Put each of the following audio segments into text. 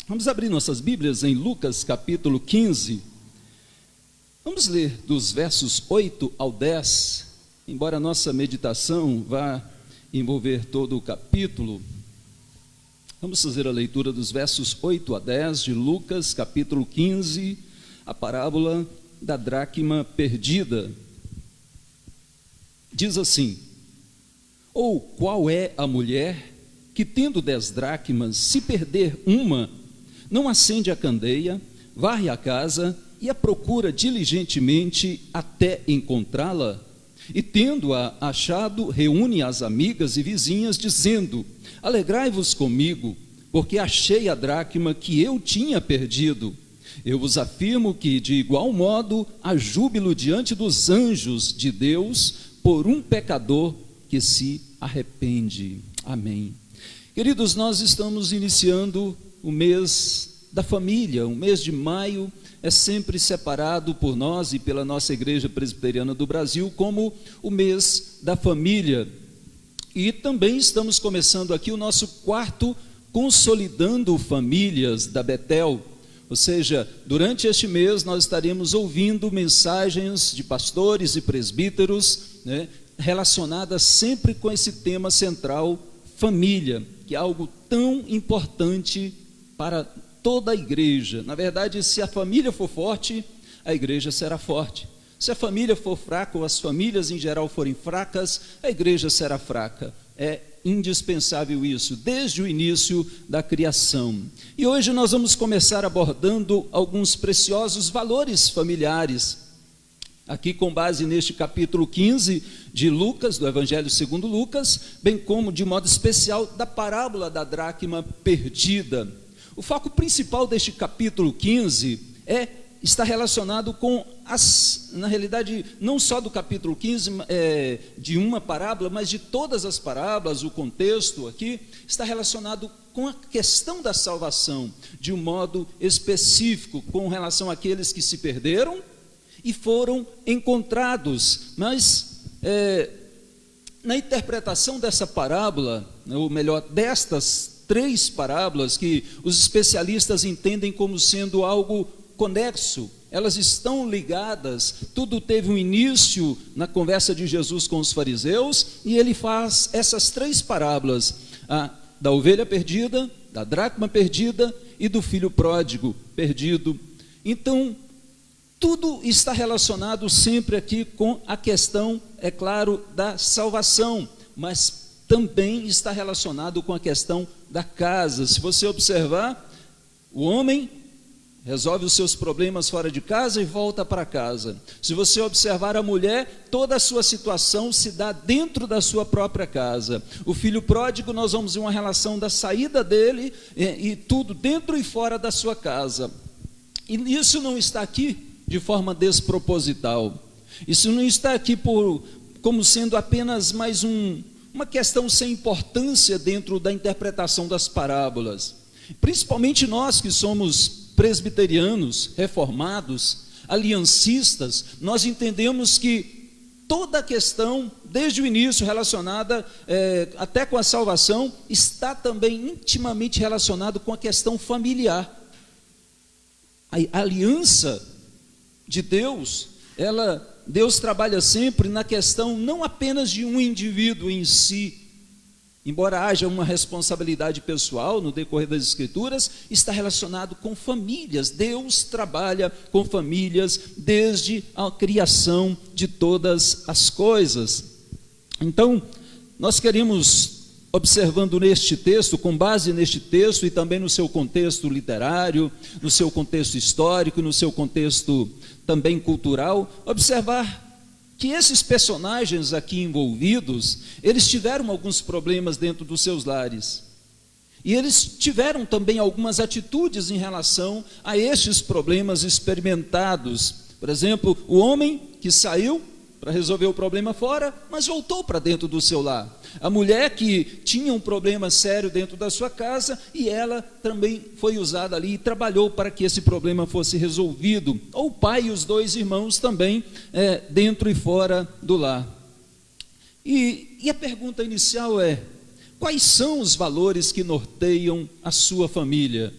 Vamos abrir nossas Bíblias em Lucas capítulo 15. Vamos ler dos versos 8 ao 10. Embora a nossa meditação vá envolver todo o capítulo, vamos fazer a leitura dos versos 8 a 10 de Lucas capítulo 15, a parábola da dracma perdida. Diz assim: ou qual é a mulher que, tendo 10 dracmas, se perder uma, não acende a candeia, varre a casa e a procura diligentemente até encontrá-la? E tendo-a achado, reúne as amigas e vizinhas, dizendo: alegrai-vos comigo, porque achei a dracma que eu tinha perdido. Eu vos afirmo que, de igual modo, há júbilo diante dos anjos de Deus por um pecador que se arrepende. Amém. Queridos, nós estamos iniciando o mês da família. O mês de maio é sempre separado por nós e pela nossa Igreja Presbiteriana do Brasil como o mês da família. E também estamos começando aqui o nosso quarto Consolidando Famílias da Betel. Ou seja, durante este mês nós estaremos ouvindo mensagens de pastores e presbíteros, relacionadas sempre com esse tema central, família, que é algo tão importante para toda a igreja. Na verdade, se a família for forte, a igreja será forte. Se a família for fraca, ou as famílias em geral forem fracas, a igreja será fraca. É indispensável isso, desde o início da criação. E hoje nós vamos começar abordando alguns preciosos valores familiares, aqui com base neste capítulo 15 de Lucas, do Evangelho segundo Lucas, bem como de modo especial da parábola da dracma perdida. O foco principal deste capítulo 15 está relacionado com na realidade, não só do capítulo 15, de uma parábola, mas de todas as parábolas. O contexto aqui está relacionado com a questão da salvação, de um modo específico, com relação àqueles que se perderam e foram encontrados. Mas na interpretação dessa parábola, ou melhor, destas 3 parábolas que os especialistas entendem como sendo algo conexo, elas estão ligadas. Tudo teve um início na conversa de Jesus com os fariseus, e ele faz essas 3 parábolas, da ovelha perdida, da dracma perdida e do filho pródigo perdido. Então, tudo está relacionado sempre aqui com a questão, é claro, da salvação, mas também está relacionado com a questão da casa. Se você observar, o homem resolve os seus problemas fora de casa e volta para casa. Se você observar a mulher, toda a sua situação se dá dentro da sua própria casa. O filho pródigo, nós vamos ver uma relação da saída dele e tudo dentro e fora da sua casa. E isso não está aqui de forma desproposital. Isso não está aqui como sendo apenas mais uma questão sem importância dentro da interpretação das parábolas. Principalmente nós que somos presbiterianos, reformados, aliancistas, nós entendemos que toda a questão, desde o início relacionada até com a salvação, está também intimamente relacionado com a questão familiar. A aliança de Deus, Deus trabalha sempre na questão não apenas de um indivíduo em si. Embora haja uma responsabilidade pessoal no decorrer das Escrituras, está relacionado com famílias. Deus trabalha com famílias desde a criação de todas as coisas. Então, nós queremos, observando neste texto, com base neste texto e também no seu contexto literário, no seu contexto histórico, no seu contexto também cultural, observar que esses personagens aqui envolvidos, eles tiveram alguns problemas dentro dos seus lares. E eles tiveram também algumas atitudes em relação a estes problemas experimentados. Por exemplo, o homem que saiu para resolver o problema fora, mas voltou para dentro do seu lar. A mulher que tinha um problema sério dentro da sua casa, e ela também foi usada ali e trabalhou para que esse problema fosse resolvido. O pai e os 2 irmãos também, dentro e fora do lar. E a pergunta inicial é: quais são os valores que norteiam a sua família?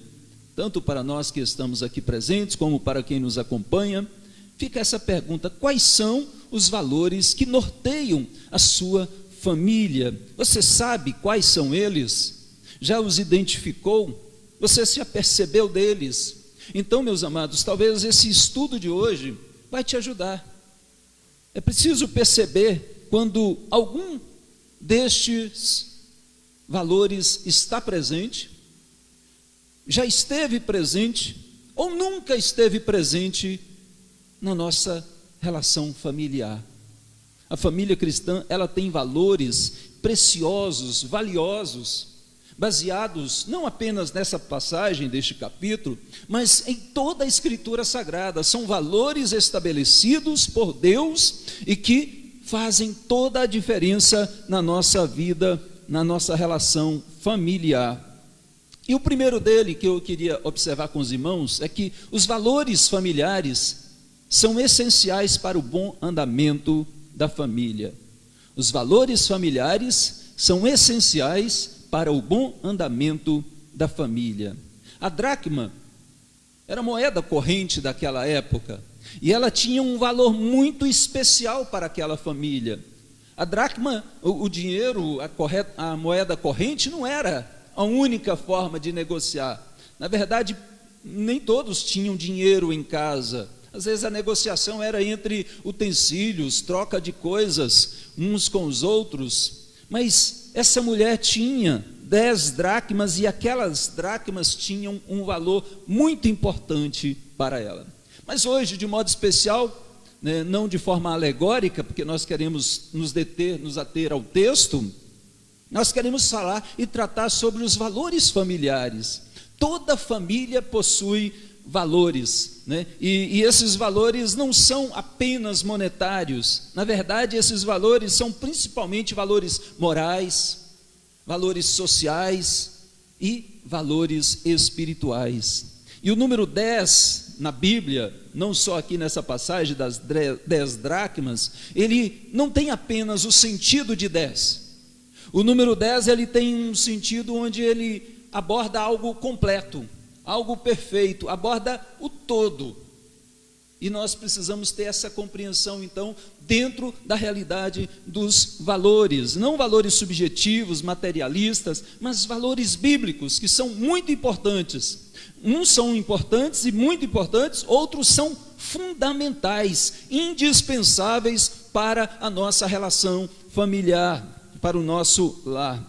tanto para nós que estamos aqui presentes, como para quem nos acompanha, fica essa pergunta: quais são os valores que norteiam a sua família? Você sabe quais são eles? Já os identificou? Você se apercebeu deles? Então, meus amados, talvez esse estudo de hoje vai te ajudar. É preciso perceber quando algum destes valores está presente, já esteve presente ou nunca esteve presente na nossa relação familiar. A família cristã, ela tem valores preciosos, valiosos, baseados não apenas nessa passagem deste capítulo, mas em toda a Escritura Sagrada. São valores estabelecidos por Deus e que fazem toda a diferença na nossa vida, na nossa relação familiar. E o primeiro dele que eu queria observar com os irmãos é que os valores familiares são essenciais para o bom andamento da família. Os valores familiares são essenciais para o bom andamento da família. A dracma era a moeda corrente daquela época e ela tinha um valor muito especial para aquela família. A dracma, o dinheiro, a moeda corrente não era a única forma de negociar. Na verdade, nem todos tinham dinheiro em casa. Às vezes a negociação era entre utensílios, troca de coisas uns com os outros. Mas essa mulher tinha 10 dracmas e aquelas dracmas tinham um valor muito importante para ela. Mas hoje, de modo especial, não de forma alegórica, porque nós queremos nos ater ao texto, nós queremos falar e tratar sobre os valores familiares. Toda família possui valores, e esses valores não são apenas monetários. Na verdade, esses valores são principalmente valores morais, valores sociais e valores espirituais. E o número 10 na Bíblia, não só aqui nessa passagem das 10 dracmas, ele não tem apenas o sentido de 10. O número 10 ele tem um sentido onde ele aborda algo completo, algo perfeito, aborda o todo. E nós precisamos ter essa compreensão, então, dentro da realidade dos valores, não valores subjetivos, materialistas, mas valores bíblicos, que são muito importantes. Uns são importantes e muito importantes, outros são fundamentais, indispensáveis para a nossa relação familiar, para o nosso lar.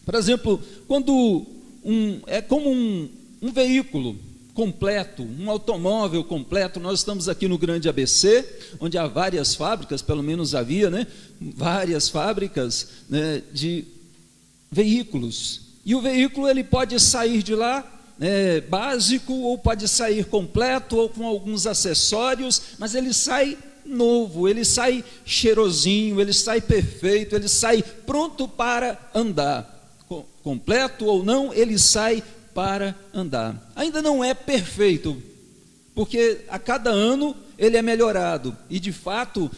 Por exemplo, quando é como um veículo completo, um automóvel completo. Nós estamos aqui no Grande ABC, onde há várias fábricas, pelo menos havia, várias fábricas, de veículos. E o veículo ele pode sair de lá básico, ou pode sair completo, ou com alguns acessórios, mas ele sai novo, ele sai cheirosinho, ele sai perfeito, ele sai pronto para andar. Completo ou não, ele sai para andar. Ainda não é perfeito, porque a cada ano ele é melhorado, e de fato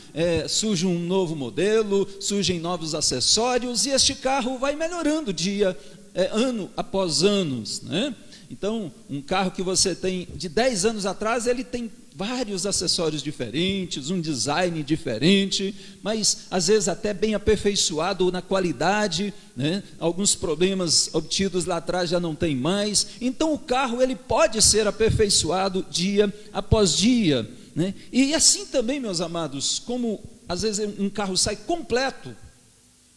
surge um novo modelo, surgem novos acessórios, e este carro vai melhorando ano após anos, Então, um carro que você tem de 10 anos atrás, ele tem vários acessórios diferentes, um design diferente, mas às vezes até bem aperfeiçoado na qualidade, Alguns problemas obtidos lá atrás já não tem mais. Então o carro ele pode ser aperfeiçoado dia após dia, E assim também, meus amados, como às vezes um carro sai completo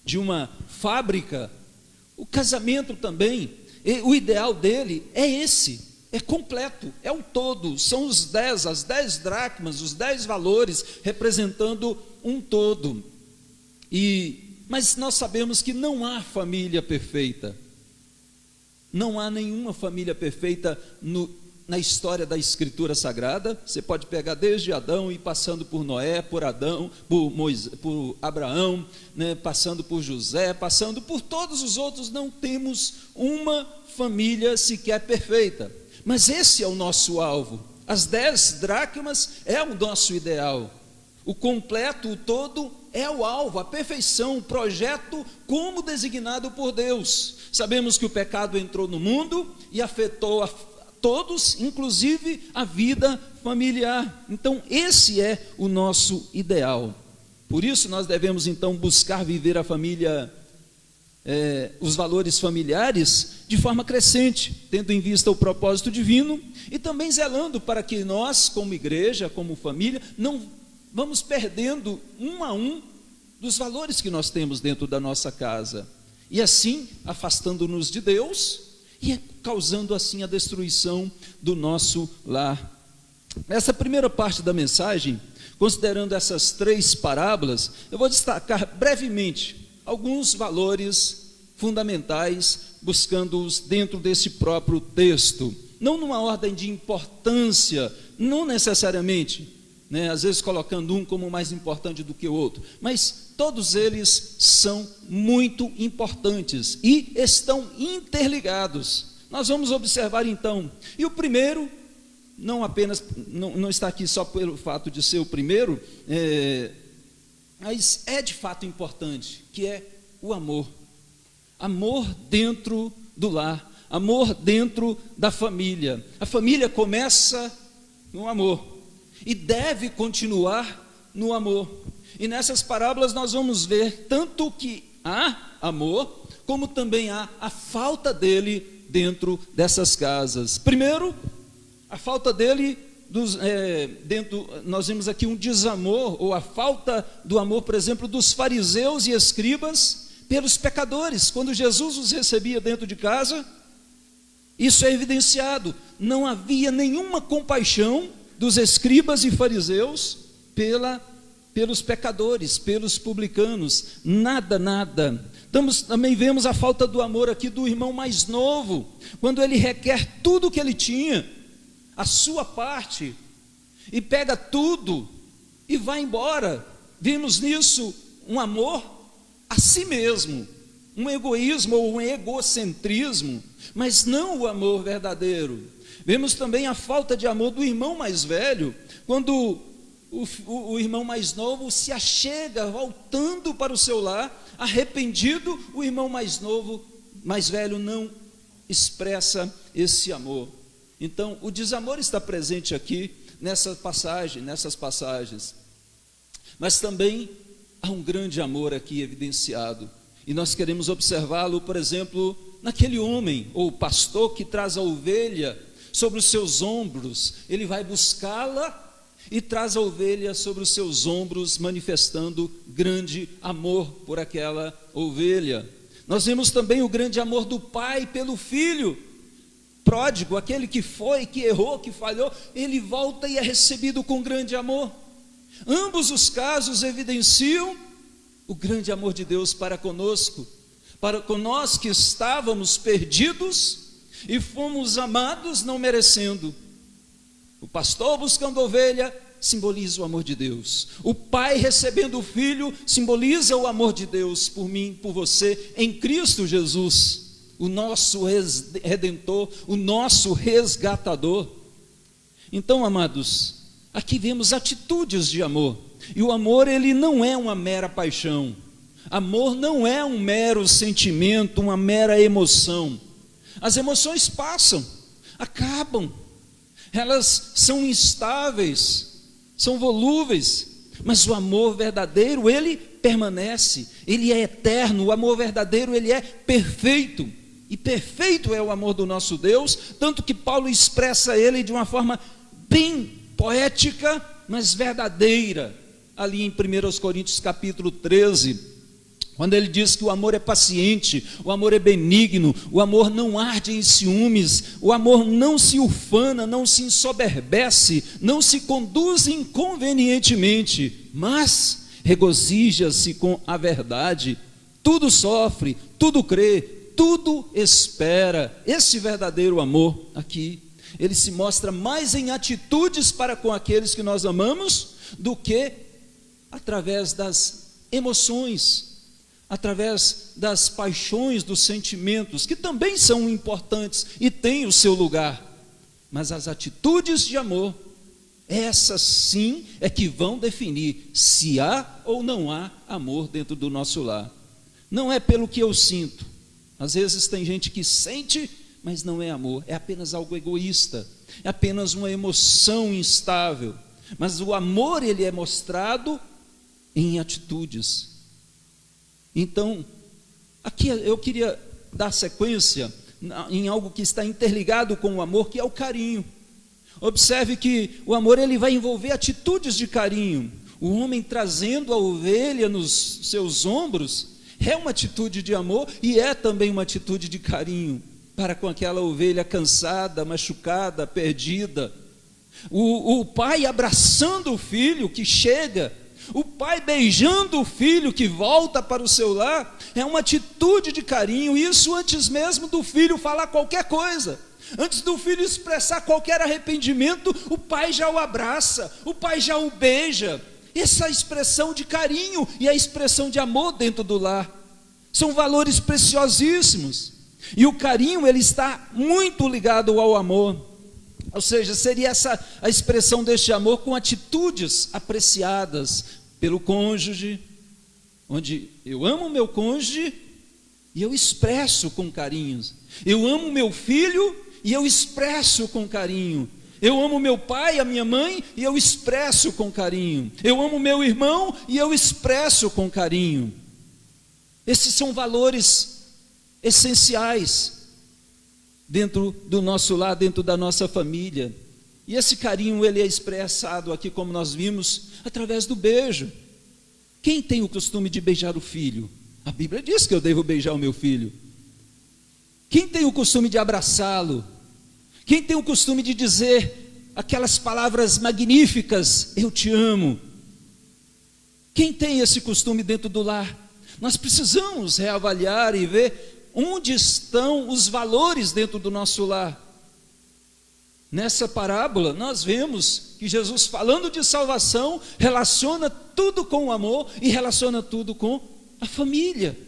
de uma fábrica, o casamento também, o ideal dele é esse. É completo, é o todo, são as 10 dracmas, os 10 valores, representando um todo. Mas nós sabemos que não há família perfeita, não há nenhuma família perfeita na história da Escritura Sagrada. Você pode pegar desde Adão e passando por Noé, por Adão, por Abraão, passando por José, passando por todos os outros. Não temos uma família sequer perfeita. Mas esse é o nosso alvo. As 10 dracmas é o nosso ideal. O completo, o todo, é o alvo, a perfeição, o projeto como designado por Deus. Sabemos que o pecado entrou no mundo e afetou todos, inclusive a vida familiar. Então, esse é o nosso ideal. Por isso, nós devemos, então, buscar viver a família, os valores familiares de forma crescente, tendo em vista o propósito divino e também zelando para que nós, como igreja, como família, não vamos perdendo um a um dos valores que nós temos dentro da nossa casa, e assim afastando-nos de Deus e causando assim a destruição do nosso lar. Nessa primeira parte da mensagem, considerando essas 3 parábolas, eu vou destacar brevemente alguns valores fundamentais, buscando-os dentro desse próprio texto, não numa ordem de importância, não necessariamente, às vezes colocando um como mais importante do que o outro, mas todos eles são muito importantes e estão interligados. Nós vamos observar então, e o primeiro, não está aqui só pelo fato de ser o primeiro, mas é de fato importante, que é o amor. Amor dentro do lar, amor dentro da família. A família começa no amor e deve continuar no amor. E nessas parábolas nós vamos ver tanto que há amor, como também há a falta dele dentro dessas casas. Primeiro, a falta dele, nós vemos aqui um desamor, ou a falta do amor, por exemplo, dos fariseus e escribas pelos pecadores. Quando Jesus os recebia dentro de casa, isso é evidenciado. Não havia nenhuma compaixão dos escribas e fariseus pelos pecadores, pelos publicanos, nada. Também vemos a falta do amor aqui do irmão mais novo, quando ele requer tudo que ele tinha, a sua parte, e pega tudo e vai embora. Vimos nisso um amor a si mesmo, um egoísmo ou um egocentrismo, mas não o amor verdadeiro. Vemos também a falta de amor do irmão mais velho, quando o irmão mais novo se achega voltando para o seu lar, arrependido, o irmão mais velho não expressa esse amor. Então, o desamor está presente aqui nessas passagens, mas também há um grande amor aqui evidenciado, e nós queremos observá-lo, por exemplo, naquele homem ou pastor que traz a ovelha sobre os seus ombros. Ele vai buscá-la e traz a ovelha sobre os seus ombros, manifestando grande amor por aquela ovelha. Nós vemos também o grande amor do pai pelo filho pródigo, aquele que foi, que errou, que falhou, ele volta e é recebido com grande amor. Ambos os casos evidenciam o grande amor de Deus para conosco, para com nós que estávamos perdidos e fomos amados não merecendo. O pastor buscando ovelha simboliza o amor de Deus. O pai recebendo o filho simboliza o amor de Deus por mim, por você, em Cristo Jesus, o nosso redentor, o nosso resgatador. Então, amados, aqui vemos atitudes de amor. E o amor, ele não é uma mera paixão. Amor não é um mero sentimento, uma mera emoção. As emoções passam, acabam. Elas são instáveis, são volúveis. Mas o amor verdadeiro, ele permanece, ele é eterno. O amor verdadeiro, ele é perfeito. E perfeito é o amor do nosso Deus, tanto que Paulo expressa ele de uma forma bem poética, mas verdadeira, ali em 1 Coríntios capítulo 13, quando ele diz que o amor é paciente, o amor é benigno, o amor não arde em ciúmes, o amor não se ufana, não se ensoberbece, não se conduz inconvenientemente, mas regozija-se com a verdade, tudo sofre, tudo crê, tudo espera. Esse verdadeiro amor aqui, ele se mostra mais em atitudes para com aqueles que nós amamos, do que através das emoções, através das paixões, dos sentimentos, que também são importantes e têm o seu lugar. Mas as atitudes de amor, essas sim é que vão definir se há ou não há amor dentro do nosso lar. Não é pelo que eu sinto. Às vezes tem gente que sente, mas não é amor, é apenas algo egoísta, é apenas uma emoção instável. Mas o amor, ele é mostrado em atitudes. Então, aqui eu queria dar sequência em algo que está interligado com o amor, que é o carinho. Observe que o amor, ele vai envolver atitudes de carinho. O homem trazendo a ovelha nos seus ombros é uma atitude de amor e é também uma atitude de carinho para com aquela ovelha cansada, machucada, perdida. O pai abraçando o filho que chega, o pai beijando o filho que volta para o seu lar, é uma atitude de carinho. Isso antes mesmo do filho falar qualquer coisa, antes do filho expressar qualquer arrependimento, o pai já o abraça, o pai já o beija. Essa expressão de carinho e a expressão de amor dentro do lar são valores preciosíssimos. E o carinho, ele está muito ligado ao amor. Ou seja, seria essa a expressão deste amor com atitudes apreciadas pelo cônjuge, onde eu amo meu cônjuge e eu expresso com carinhos. Eu amo meu filho e eu expresso com carinho. Eu amo meu pai, a minha mãe, e eu expresso com carinho. Eu amo meu irmão e eu expresso com carinho. Esses são valores essenciais dentro do nosso lar, dentro da nossa família. E esse carinho, ele é expressado aqui, como nós vimos, através do beijo. Quem tem o costume de beijar o filho? A Bíblia diz que eu devo beijar o meu filho. Quem tem o costume de abraçá-lo? Quem tem o costume de dizer aquelas palavras magníficas, eu te amo? Quem tem esse costume dentro do lar? Nós precisamos reavaliar e ver onde estão os valores dentro do nosso lar. Nessa parábola, nós vemos que Jesus, falando de salvação, relaciona tudo com o amor e relaciona tudo com a família.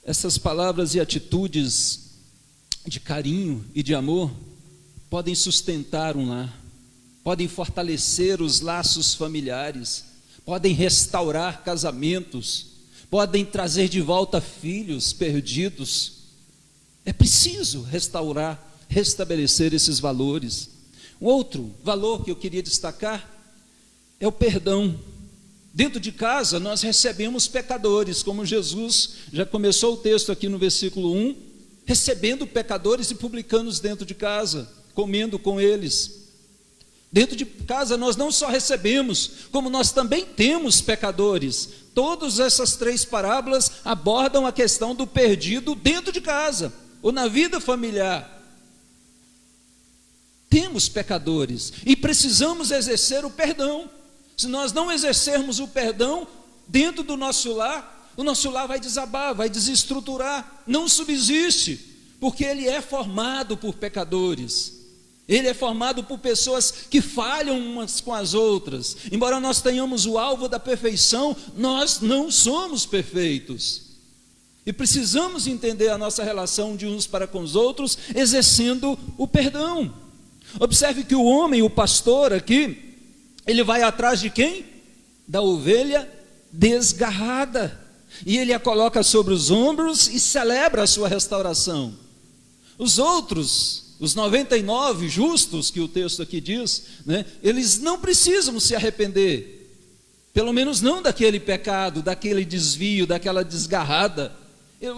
Essas palavras e atitudes de carinho e de amor podem sustentar um lar, podem fortalecer os laços familiares, podem restaurar casamentos, podem trazer de volta filhos perdidos. É preciso restaurar, restabelecer esses valores. Um outro valor que eu queria destacar é o perdão. Dentro de casa nós recebemos pecadores, como Jesus já começou o texto aqui no versículo 1, recebendo pecadores e publicanos dentro de casa, comendo com eles. Dentro de casa nós não só recebemos, como nós também temos pecadores. Todas essas três parábolas abordam a questão do perdido dentro de casa, ou na vida familiar. Temos pecadores e precisamos exercer o perdão. Se nós não exercermos o perdão dentro do nosso lar, o nosso lar vai desabar, vai desestruturar, não subsiste, porque ele é formado por pecadores. Ele é formado por pessoas que falham umas com as outras. Embora nós tenhamos o alvo da perfeição, nós não somos perfeitos. E precisamos entender a nossa relação de uns para com os outros, exercendo o perdão. Observe que o homem, o pastor aqui, ele vai atrás de quem? Da ovelha desgarrada. E ele a coloca sobre os ombros e celebra a sua restauração. Os outros, os 99 justos, que o texto aqui diz, né, eles não precisam se arrepender, pelo menos não daquele pecado, daquele desvio, daquela desgarrada.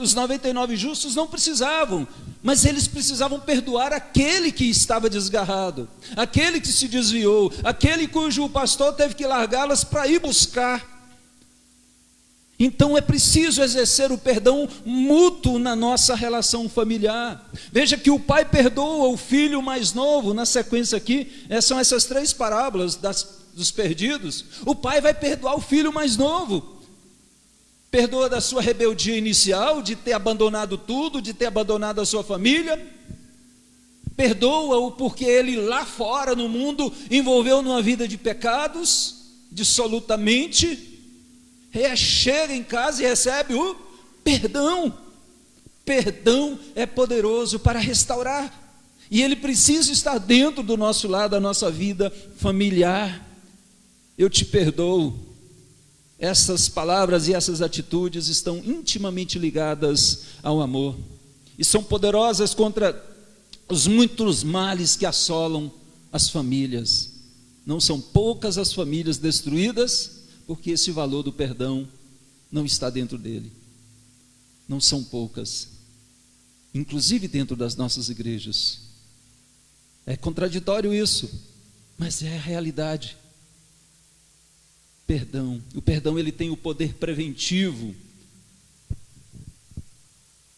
Os 99 justos não precisavam, mas eles precisavam perdoar aquele que estava desgarrado, aquele que se desviou, aquele cujo pastor teve que largá-las para ir buscar. Então é preciso exercer o perdão mútuo na nossa relação familiar. Veja que o pai perdoa o filho mais novo. Na sequência aqui, são essas três parábolas dos perdidos. O pai vai perdoar o filho mais novo. Perdoa da sua rebeldia inicial, de ter abandonado tudo, de ter abandonado a sua família. Perdoa-o porque ele lá fora no mundo envolveu numa vida de pecados, dissolutamente. Chega em casa e recebe o perdão. Perdão é poderoso para restaurar, e ele precisa estar dentro do nosso lar, da nossa vida familiar. Eu te perdoo, essas palavras e essas atitudes estão intimamente ligadas ao amor e são poderosas contra os muitos males que assolam as famílias. Não são poucas as famílias destruídas porque esse valor do perdão não está dentro dele. Não são poucas, inclusive dentro das nossas igrejas. É contraditório isso, mas é a realidade. Perdão, o perdão ele tem o poder preventivo.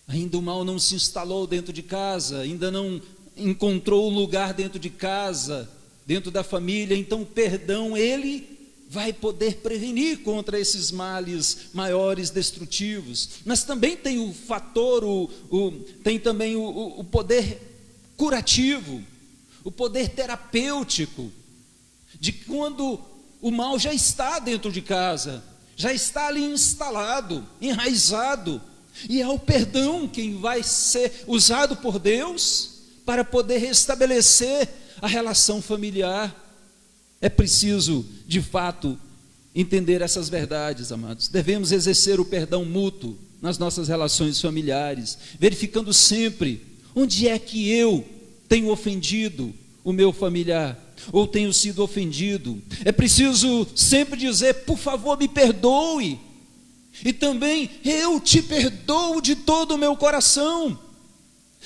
Ainda o mal não se instalou dentro de casa, ainda não encontrou lugar dentro de casa, dentro da família, então o perdão ele vai poder prevenir contra esses males maiores destrutivos. Mas também tem o fator, tem também o poder curativo, o poder terapêutico, de quando o mal já está dentro de casa, já está ali instalado, enraizado, e é o perdão quem vai ser usado por Deus para poder restabelecer a relação familiar. É preciso, de fato, entender essas verdades, amados. Devemos exercer o perdão mútuo nas nossas relações familiares, verificando sempre onde é que eu tenho ofendido o meu familiar, ou tenho sido ofendido. É preciso sempre dizer: por favor, me perdoe, e também eu te perdoo de todo o meu coração.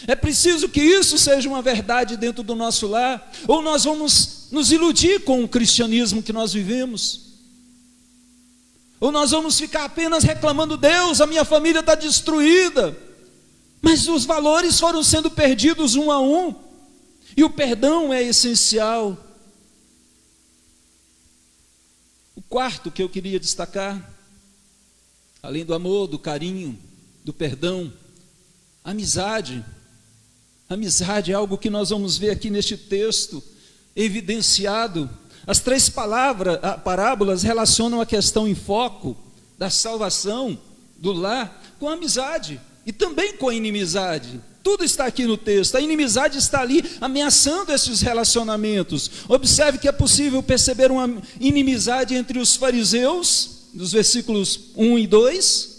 É preciso que isso seja uma verdade dentro do nosso lar, ou nós vamos nos iludir com o cristianismo que nós vivemos, ou nós vamos ficar apenas reclamando: Deus, a minha família está destruída, mas os valores foram sendo perdidos um a um, e o perdão é essencial. O quarto que eu queria destacar, além do amor, do carinho, do perdão, amizade. Amizade é algo que nós vamos ver aqui neste texto evidenciado. As três parábolas relacionam a questão em foco da salvação do lar com a amizade e também com a inimizade. Tudo está aqui no texto. A inimizade está ali ameaçando esses relacionamentos. Observe que é possível perceber uma inimizade entre os fariseus, nos versículos 1 e 2,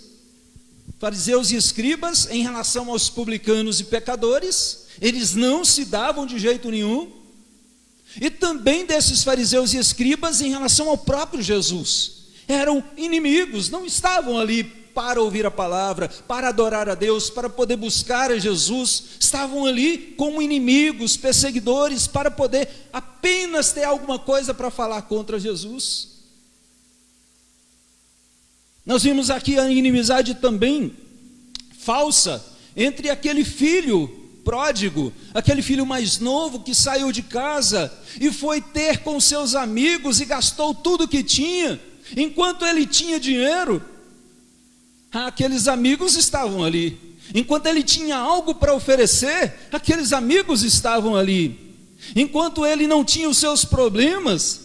fariseus e escribas, em relação aos publicanos e pecadores. Eles não se davam de jeito nenhum. E também desses fariseus e escribas em relação ao próprio Jesus. Eram inimigos, não estavam ali para ouvir a palavra, para adorar a Deus, para poder buscar a Jesus. Estavam ali como inimigos, perseguidores, para poder apenas ter alguma coisa para falar contra Jesus. Nós vimos aqui a inimizade também falsa entre aquele filho pródigo, aquele filho mais novo que saiu de casa e foi ter com seus amigos e gastou tudo que tinha. Enquanto ele tinha dinheiro, aqueles amigos estavam ali. Enquanto ele tinha algo para oferecer, aqueles amigos estavam ali. Enquanto ele não tinha os seus problemas,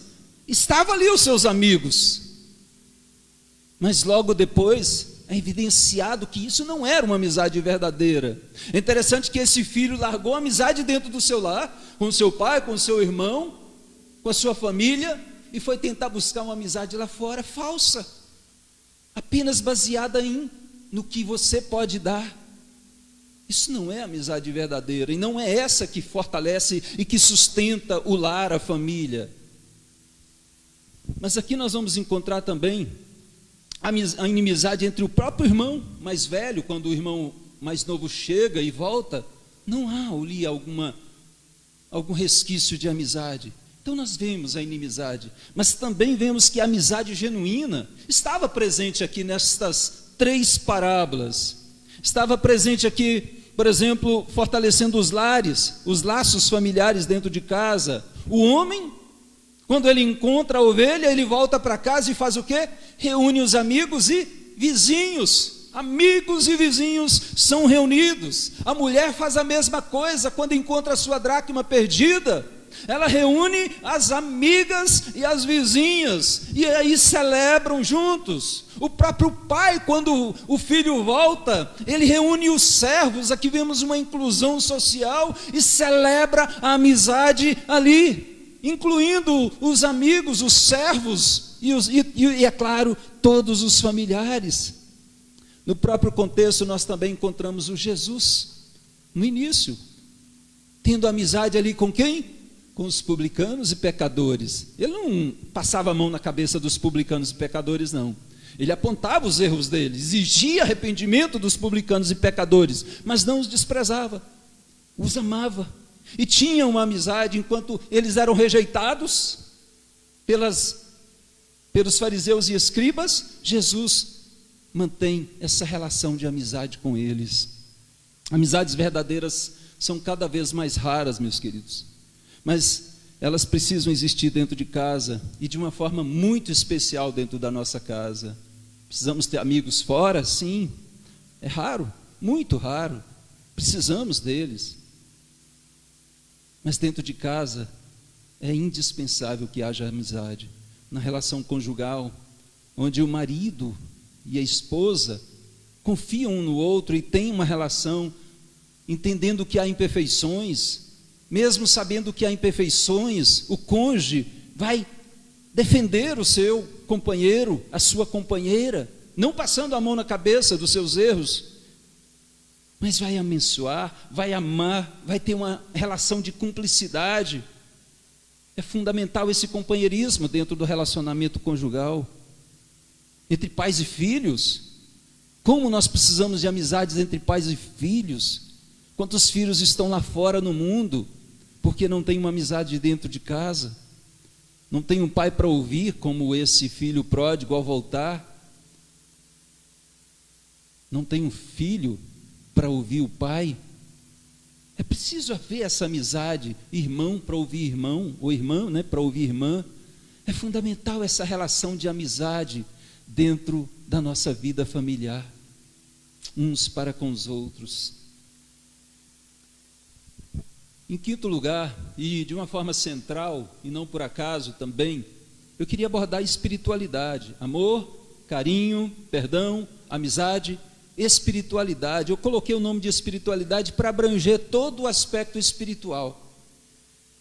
estavam ali os seus amigos. Mas logo depois é evidenciado que isso não era uma amizade verdadeira. É interessante que esse filho largou a amizade dentro do seu lar, com seu pai, com seu irmão, com a sua família, e foi tentar buscar uma amizade lá fora, falsa, apenas baseada no que você pode dar. Isso não é amizade verdadeira, e não é essa que fortalece e que sustenta o lar, a família. Mas aqui nós vamos encontrar também a inimizade entre o próprio irmão mais velho. Quando o irmão mais novo chega e volta, não há ali algum resquício de amizade. Então nós vemos a inimizade, mas também vemos que a amizade genuína estava presente aqui nestas três parábolas. Estava presente aqui, por exemplo, fortalecendo os lares, os laços familiares dentro de casa. O homem, quando ele encontra a ovelha, ele volta para casa e faz o quê? Reúne os amigos e vizinhos. Amigos e vizinhos são reunidos. A mulher faz a mesma coisa quando encontra a sua dracma perdida. Ela reúne as amigas e as vizinhas, e aí celebram juntos. O próprio pai, quando o filho volta, ele reúne os servos. Aqui vemos uma inclusão social e celebra a amizade ali. incluindo os amigos, os servos e é claro, todos os familiares. No próprio contexto, nós também encontramos o Jesus, no início, tendo amizade ali com quem? Com os publicanos e pecadores. Ele não passava a mão na cabeça dos publicanos e pecadores, não. Ele apontava os erros deles, exigia arrependimento dos publicanos e pecadores, mas não os desprezava, os amava. E tinha uma amizade, enquanto eles eram rejeitados pelos fariseus e escribas, Jesus mantém essa relação de amizade com eles. Amizades verdadeiras são cada vez mais raras, meus queridos, mas elas precisam existir dentro de casa e de uma forma muito especial dentro da nossa casa. Precisamos ter amigos fora? Sim, é raro, muito raro, precisamos deles. Mas dentro de casa é indispensável que haja amizade. Na relação conjugal, onde o marido e a esposa confiam um no outro e têm uma relação, entendendo que há imperfeições, mesmo sabendo que há imperfeições, o cônjuge vai defender o seu companheiro, a sua companheira, não passando a mão na cabeça dos seus erros, mas vai abençoar, vai amar, vai ter uma relação de cumplicidade. É fundamental esse companheirismo dentro do relacionamento conjugal. Entre pais e filhos, como nós precisamos de amizades entre pais e filhos. Quantos filhos estão lá fora no mundo, porque não tem uma amizade dentro de casa, não tem um pai para ouvir, como esse filho pródigo ao voltar, não tem um filho para ouvir o pai. É preciso haver essa amizade, irmão para ouvir irmão, ou irmã, né, para ouvir irmã. É fundamental essa relação de amizade dentro da nossa vida familiar, uns para com os outros. Em quinto lugar, e de uma forma central, e não por acaso também, eu queria abordar a espiritualidade, amor, carinho, perdão, amizade, espiritualidade. Eu coloquei o nome de espiritualidade para abranger todo o aspecto espiritual.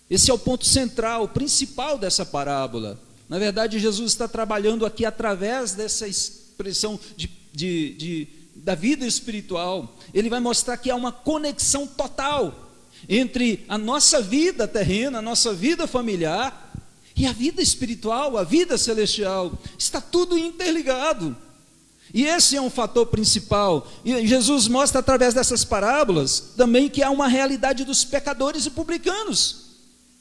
Esse é o ponto central, principal dessa parábola. Na verdade, Jesus está trabalhando aqui através dessa expressão da vida espiritual. Ele vai mostrar que há uma conexão total entre a nossa vida terrena, a nossa vida familiar e a vida espiritual, a vida celestial. Está tudo interligado. E esse é um fator principal. E Jesus mostra através dessas parábolas também que há uma realidade dos pecadores e publicanos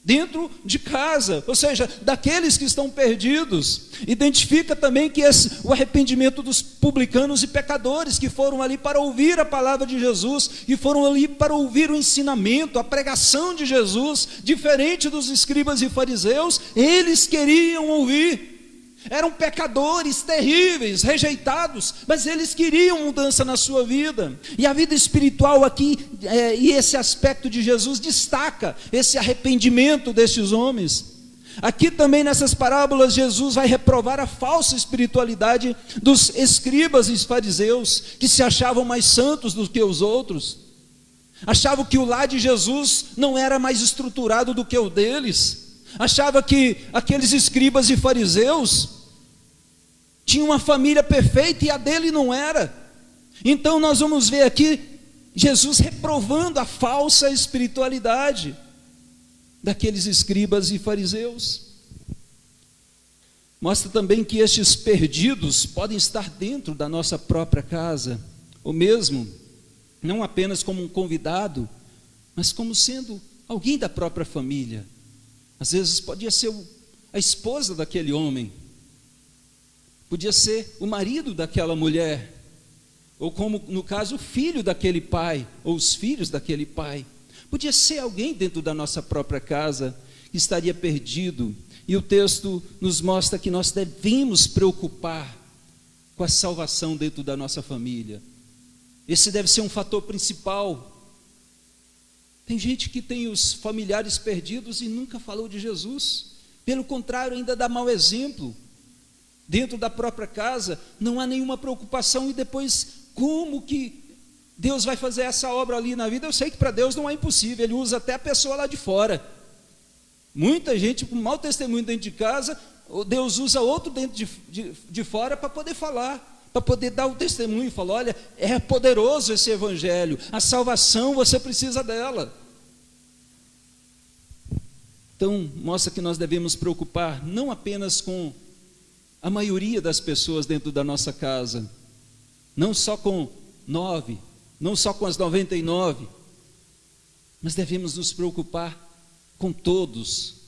dentro de casa, ou seja, daqueles que estão perdidos. Identifica também que o arrependimento dos publicanos e pecadores que foram ali para ouvir a palavra de Jesus, que foram ali para ouvir o ensinamento, a pregação de Jesus, diferente dos escribas e fariseus, eles queriam ouvir. Eram pecadores terríveis, rejeitados, mas eles queriam mudança na sua vida. E a vida espiritual aqui, e esse aspecto de Jesus destaca esse arrependimento destes homens. Aqui também nessas parábolas Jesus vai reprovar a falsa espiritualidade dos escribas e fariseus, que se achavam mais santos do que os outros. Achavam que o lar de Jesus não era mais estruturado do que o deles. Achava que aqueles escribas e fariseus tinham uma família perfeita e a dele não era. Então nós vamos ver aqui Jesus reprovando a falsa espiritualidade daqueles escribas e fariseus. Mostra também que estes perdidos podem estar dentro da nossa própria casa, ou mesmo não apenas como um convidado, mas como sendo alguém da própria família. Às vezes podia ser a esposa daquele homem, podia ser o marido daquela mulher, ou como no caso o filho daquele pai, ou os filhos daquele pai. Podia ser alguém dentro da nossa própria casa que estaria perdido. E o texto nos mostra que nós devemos preocupar com a salvação dentro da nossa família. Esse deve ser um fator principal. Tem gente que tem os familiares perdidos e nunca falou de Jesus. Pelo contrário, ainda dá mau exemplo. Dentro da própria casa, não há nenhuma preocupação. E depois, como que Deus vai fazer essa obra ali na vida? Eu sei que para Deus não é impossível. Ele usa até a pessoa lá de fora. Muita gente com mau testemunho dentro de casa, Deus usa outro dentro de fora para poder falar, para poder dar o testemunho e falar: olha, é poderoso esse evangelho, a salvação você precisa dela. Então, mostra que nós devemos preocupar não apenas com a maioria das pessoas dentro da nossa casa, não só com 9, não só com as 99, mas devemos nos preocupar com todos.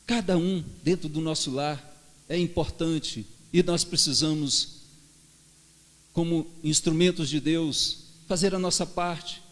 Cada um dentro do nosso lar é importante e nós precisamos, como instrumentos de Deus, fazer a nossa parte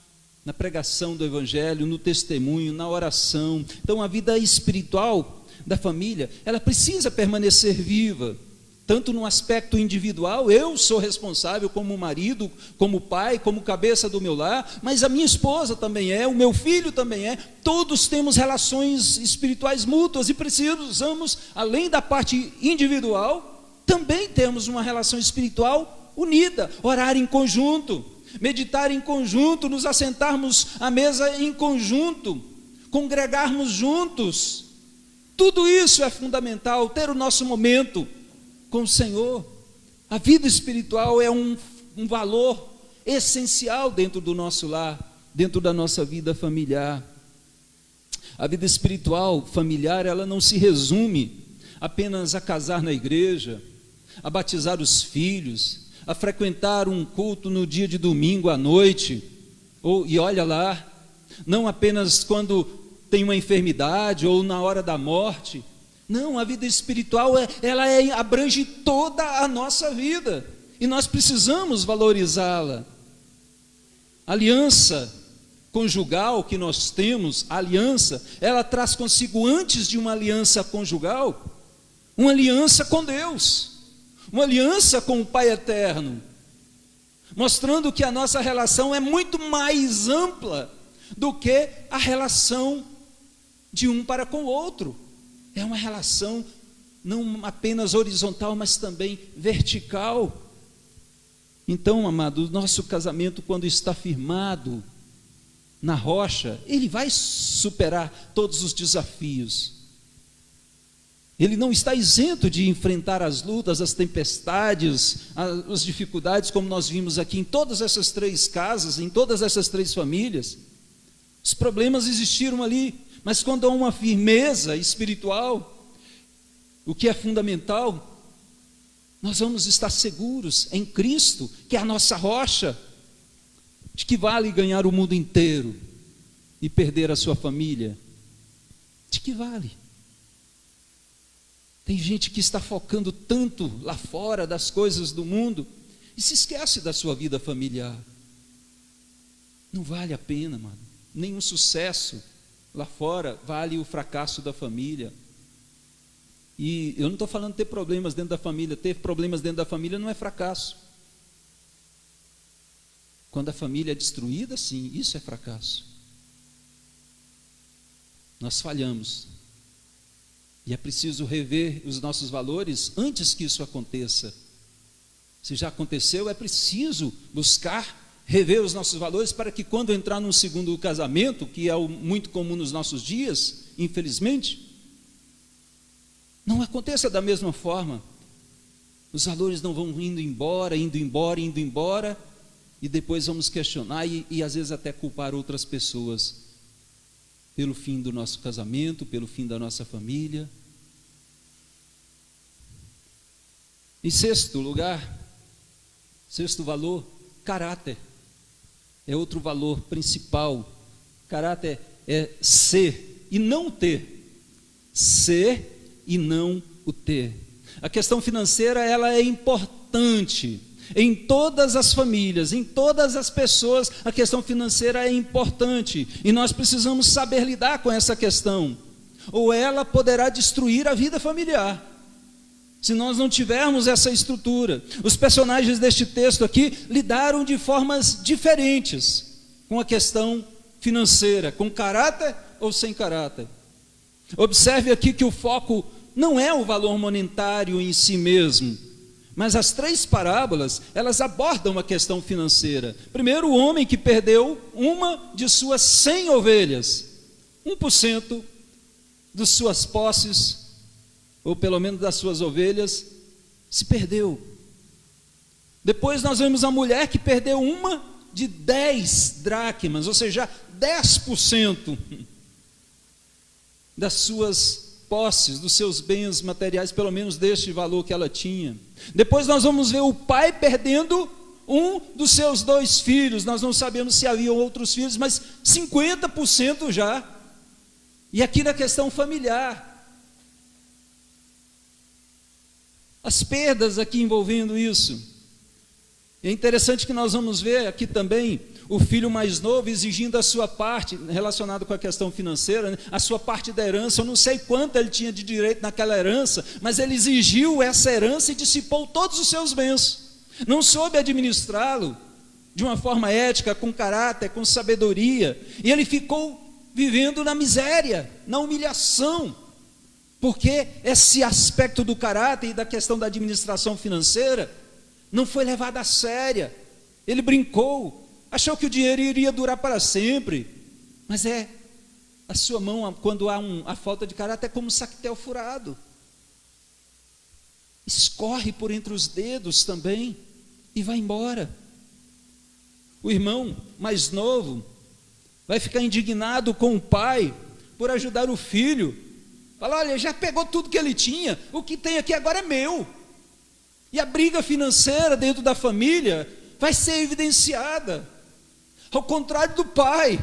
na pregação do evangelho, no testemunho, na oração. Então a vida espiritual da família, ela precisa permanecer viva, tanto no aspecto individual. Eu sou responsável como marido, como pai, como cabeça do meu lar, mas a minha esposa também é, o meu filho também é. Todos temos relações espirituais mútuas e precisamos, além da parte individual, também temos uma relação espiritual unida, orar em conjunto, meditar em conjunto, nos assentarmos à mesa em conjunto, congregarmos juntos. Tudo isso é fundamental, ter o nosso momento com o Senhor. A vida espiritual é um valor essencial dentro do nosso lar, dentro da nossa vida familiar. A vida espiritual familiar, ela não se resume apenas a casar na igreja, a batizar os filhos, a frequentar um culto no dia de domingo à noite, e olha lá, não apenas quando tem uma enfermidade ou na hora da morte. Não, a vida espiritual ela abrange toda a nossa vida e nós precisamos valorizá-la. A aliança conjugal que nós temos, a aliança, ela traz consigo, antes de uma aliança conjugal, uma aliança com Deus, uma aliança com o Pai Eterno, mostrando que a nossa relação é muito mais ampla do que a relação de um para com o outro. É uma relação não apenas horizontal, mas também vertical. Então, amado, o nosso casamento, quando está firmado na rocha, ele vai superar todos os desafios. Ele não está isento de enfrentar as lutas, as tempestades, as dificuldades, como nós vimos aqui em todas essas 3 casas, em todas essas 3 famílias. Os problemas existiram ali, mas quando há uma firmeza espiritual, o que é fundamental, nós vamos estar seguros em Cristo, que é a nossa rocha. De que vale ganhar o mundo inteiro e perder a sua família? De que vale? Tem gente que está focando tanto lá fora das coisas do mundo e se esquece da sua vida familiar. Não vale a pena, mano. Nenhum sucesso lá fora vale o fracasso da família. E eu não estou falando de ter problemas dentro da família. Ter problemas dentro da família não é fracasso. Quando a família é destruída, sim, isso é fracasso. Nós falhamos. E é preciso rever os nossos valores antes que isso aconteça. Se já aconteceu, é preciso buscar rever os nossos valores para que quando entrar num segundo casamento, que é muito comum nos nossos dias, infelizmente, não aconteça da mesma forma. Os valores não vão indo embora, e depois vamos questionar e às vezes até culpar outras pessoas pelo fim do nosso casamento, pelo fim da nossa família. Em sexto lugar, sexto valor, caráter. É outro valor principal. Caráter é ser e não ter. Ser e não o ter. A questão financeira, ela é importante. Em todas as famílias, em todas as pessoas, a questão financeira é importante. E nós precisamos saber lidar com essa questão. Ou ela poderá destruir a vida familiar, se nós não tivermos essa estrutura. Os personagens deste texto aqui lidaram de formas diferentes com a questão financeira, com caráter ou sem caráter. Observe aqui que o foco não é o valor monetário em si mesmo, mas as 3 parábolas, elas abordam a questão financeira. Primeiro, o homem que perdeu uma de suas 100 ovelhas, 1% das suas posses, ou pelo menos das suas ovelhas, se perdeu. Depois nós vemos a mulher que perdeu uma de 10 dracmas, ou seja, 10% das suas posses, dos seus bens materiais, pelo menos deste valor que ela tinha. Depois nós vamos ver o pai perdendo um dos seus 2 filhos, nós não sabemos se havia outros filhos, mas 50% já. E aqui na questão familiar, as perdas aqui envolvendo isso. É interessante que nós vamos ver aqui também o filho mais novo exigindo a sua parte, relacionado com a questão financeira, né? A sua parte da herança. Eu não sei quanto ele tinha de direito naquela herança, mas ele exigiu essa herança e dissipou todos os seus bens. Não soube administrá-lo de uma forma ética, com caráter, com sabedoria, e ele ficou vivendo na miséria, na humilhação, porque esse aspecto do caráter e da questão da administração financeira não foi levado a sério. Ele brincou, achou que o dinheiro iria durar para sempre, mas a sua mão, quando há a falta de caráter, é como um sactel furado, escorre por entre os dedos também e vai embora. O irmão mais novo vai ficar indignado com o pai por ajudar o filho. Fala: olha, já pegou tudo que ele tinha, o que tem aqui agora é meu. E a briga financeira dentro da família vai ser evidenciada. Ao contrário do pai,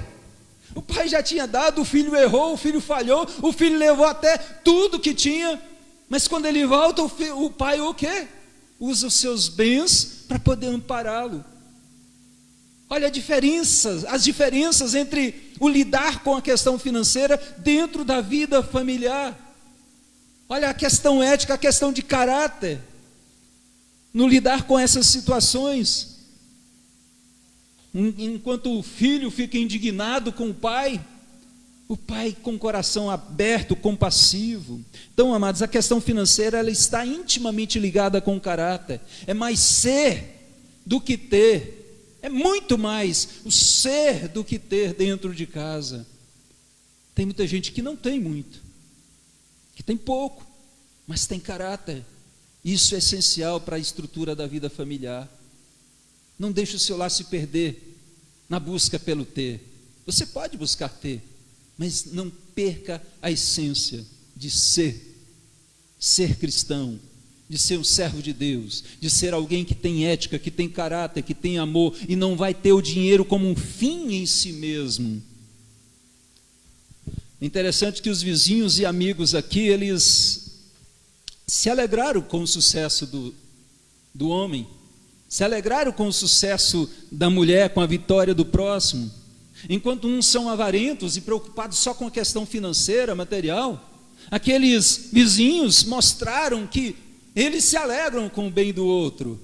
o pai já tinha dado, o filho errou, o filho falhou, o filho levou até tudo que tinha, mas quando ele volta, o pai o quê? Usa os seus bens para poder ampará-lo. Olha as diferenças entre o lidar com a questão financeira dentro da vida familiar. Olha a questão ética, a questão de caráter, no lidar com essas situações. Enquanto o filho fica indignado com o pai com o coração aberto, compassivo. Então, amados, a questão financeira, ela está intimamente ligada com o caráter. É mais ser do que ter. É muito mais o ser do que ter dentro de casa. Tem muita gente que não tem muito, que tem pouco, mas tem caráter. Isso é essencial para a estrutura da vida familiar. Não deixe o seu lar se perder na busca pelo ter. Você pode buscar ter, mas não perca a essência de ser cristão, de ser um servo de Deus, de ser alguém que tem ética, que tem caráter, que tem amor, e não vai ter o dinheiro como um fim em si mesmo. É interessante que os vizinhos e amigos aqui, eles se alegraram com o sucesso do homem, se alegraram com o sucesso da mulher, com a vitória do próximo. Enquanto uns são avarentos e preocupados só com a questão financeira, material, aqueles vizinhos mostraram que eles se alegram com o bem do outro.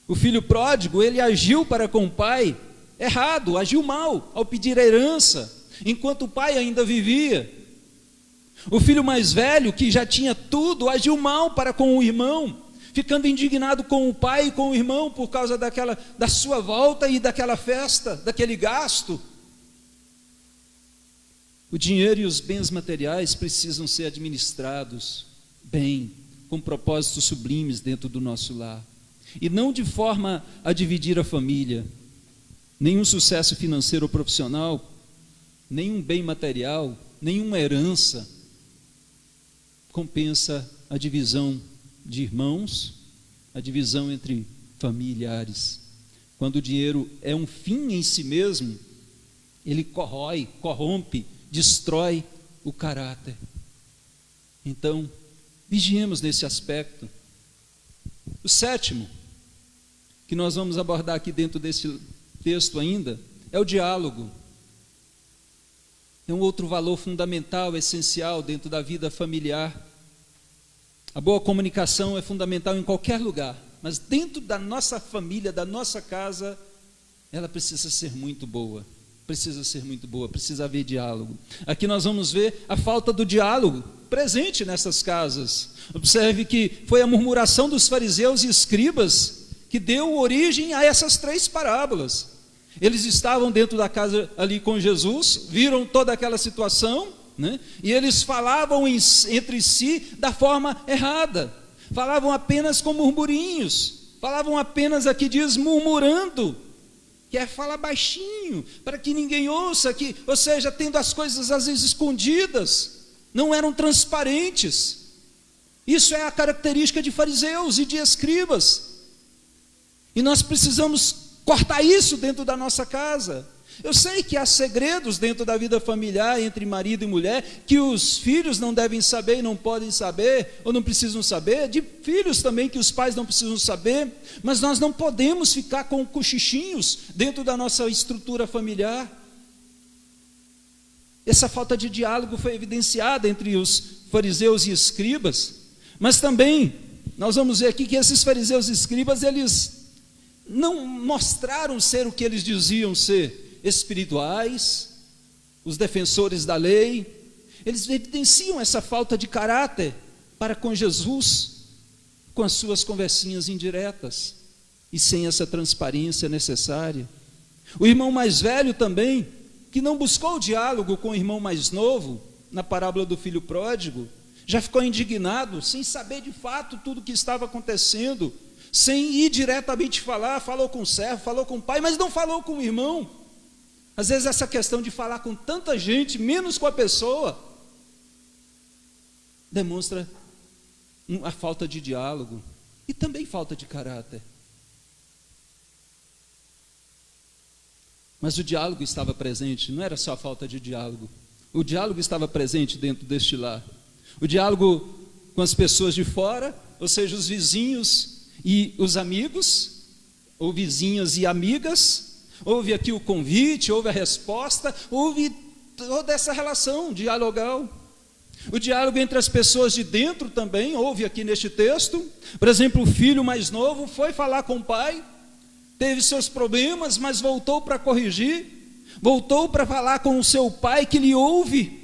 O filho pródigo, ele agiu para com o pai errado, agiu mal ao pedir a herança, enquanto o pai ainda vivia. O filho mais velho, que já tinha tudo, agiu mal para com o irmão, ficando indignado com o pai e com o irmão por causa da sua volta e daquela festa, daquele gasto. O dinheiro e os bens materiais precisam ser administrados bem, com propósitos sublimes dentro do nosso lar, e não de forma a dividir a família. Nenhum sucesso financeiro ou profissional, nenhum bem material, nenhuma herança compensa a divisão de irmãos, a divisão entre familiares. Quando o dinheiro é um fim em si mesmo, ele corrói, corrompe, destrói o caráter. Então, vigiemos nesse aspecto. O sétimo, que nós vamos abordar aqui dentro desse texto ainda, é o diálogo. É um outro valor fundamental, essencial dentro da vida familiar. A boa comunicação é fundamental em qualquer lugar, mas dentro da nossa família, da nossa casa, ela precisa ser muito boa. Precisa haver diálogo. Aqui nós vamos ver a falta do diálogo presente nessas casas. Observe que foi a murmuração dos fariseus e escribas que deu origem a essas 3 parábolas. Eles estavam dentro da casa ali com Jesus, viram toda aquela situação, né? E eles falavam entre si da forma errada, falavam apenas com murmurinhos, falavam apenas, aqui diz, murmurando, que é falar baixinho, para que ninguém ouça, ou seja, tendo as coisas às vezes escondidas, não eram transparentes. Isso é a característica de fariseus e de escribas, e nós precisamos cortar isso dentro da nossa casa. Eu sei que há segredos dentro da vida familiar, entre marido e mulher, que os filhos não devem saber e não podem saber, ou não precisam saber, de filhos também que os pais não precisam saber, mas nós não podemos ficar com cochichinhos dentro da nossa estrutura familiar. Essa falta de diálogo foi evidenciada entre os fariseus e escribas, mas também, nós vamos ver aqui que esses fariseus e escribas, eles não mostraram ser o que eles diziam ser, espirituais, os defensores da lei. Eles evidenciam essa falta de caráter para com Jesus, com as suas conversinhas indiretas, e sem essa transparência necessária. O irmão mais velho também, que não buscou o diálogo com o irmão mais novo, na parábola do filho pródigo, já ficou indignado, sem saber de fato tudo o que estava acontecendo, sem ir diretamente falar, falou com o servo, falou com o pai, mas não falou com o irmão. Às vezes essa questão de falar com tanta gente, menos com a pessoa, demonstra a falta de diálogo e também falta de caráter. Mas o diálogo estava presente, não era só a falta de diálogo. O diálogo estava presente dentro deste lar. O diálogo com as pessoas de fora, ou seja, os vizinhos e os amigos, ou vizinhas e amigas. Houve aqui o convite, houve a resposta, houve toda essa relação dialogal. O diálogo entre as pessoas de dentro também houve aqui neste texto. Por exemplo, o filho mais novo foi falar com o pai, teve seus problemas, mas voltou para corrigir, voltou para falar com o seu pai, que lhe ouve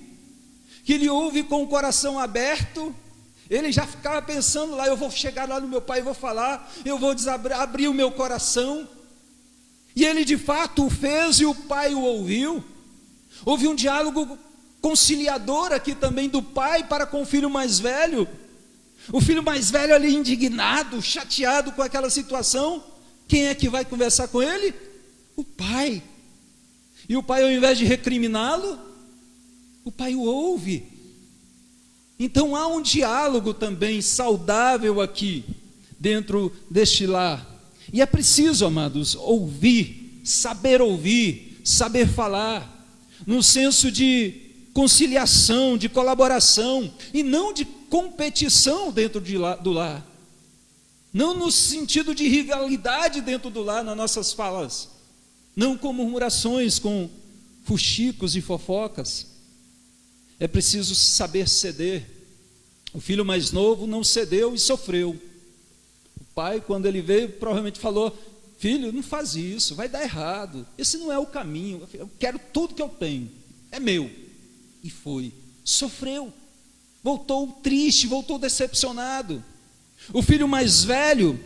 com o coração aberto. Ele já ficava pensando lá, eu vou chegar lá no meu pai e vou falar, eu vou abrir o meu coração. E ele de fato o fez e o pai o ouviu. Houve um diálogo conciliador aqui também do pai para com o filho mais velho. O filho mais velho ali indignado, chateado com aquela situação. Quem é que vai conversar com ele? O pai. E o pai, ao invés de recriminá-lo, o pai o ouve. Então há um diálogo também saudável aqui dentro deste lar. E é preciso, amados, ouvir, saber falar, no senso de conciliação, de colaboração, e não de competição dentro do lar. Não no sentido de rivalidade dentro do lar, nas nossas falas. Não com murmurações, com fuxicos e fofocas. É preciso saber ceder. O filho mais novo não cedeu e sofreu. O pai, quando ele veio, provavelmente falou: filho, não faz isso, vai dar errado, esse não é o caminho, eu quero tudo que eu tenho, é meu. E foi, sofreu, voltou triste, voltou decepcionado. O filho mais velho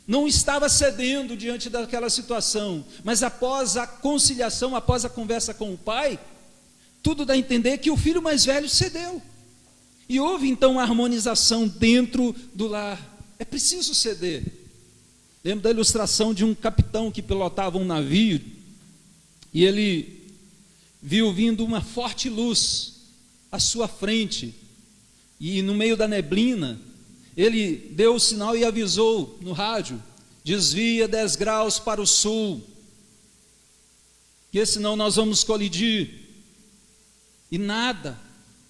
não estava cedendo diante daquela situação, mas após a conciliação, após a conversa com o pai, tudo dá a entender que o filho mais velho cedeu, e houve então uma harmonização dentro do lar. É preciso ceder. Lembro da ilustração de um capitão que pilotava um navio, e ele viu vindo uma forte luz à sua frente, e no meio da neblina, ele deu o sinal e avisou no rádio: desvia 10 graus para o sul, porque senão nós vamos colidir. E nada,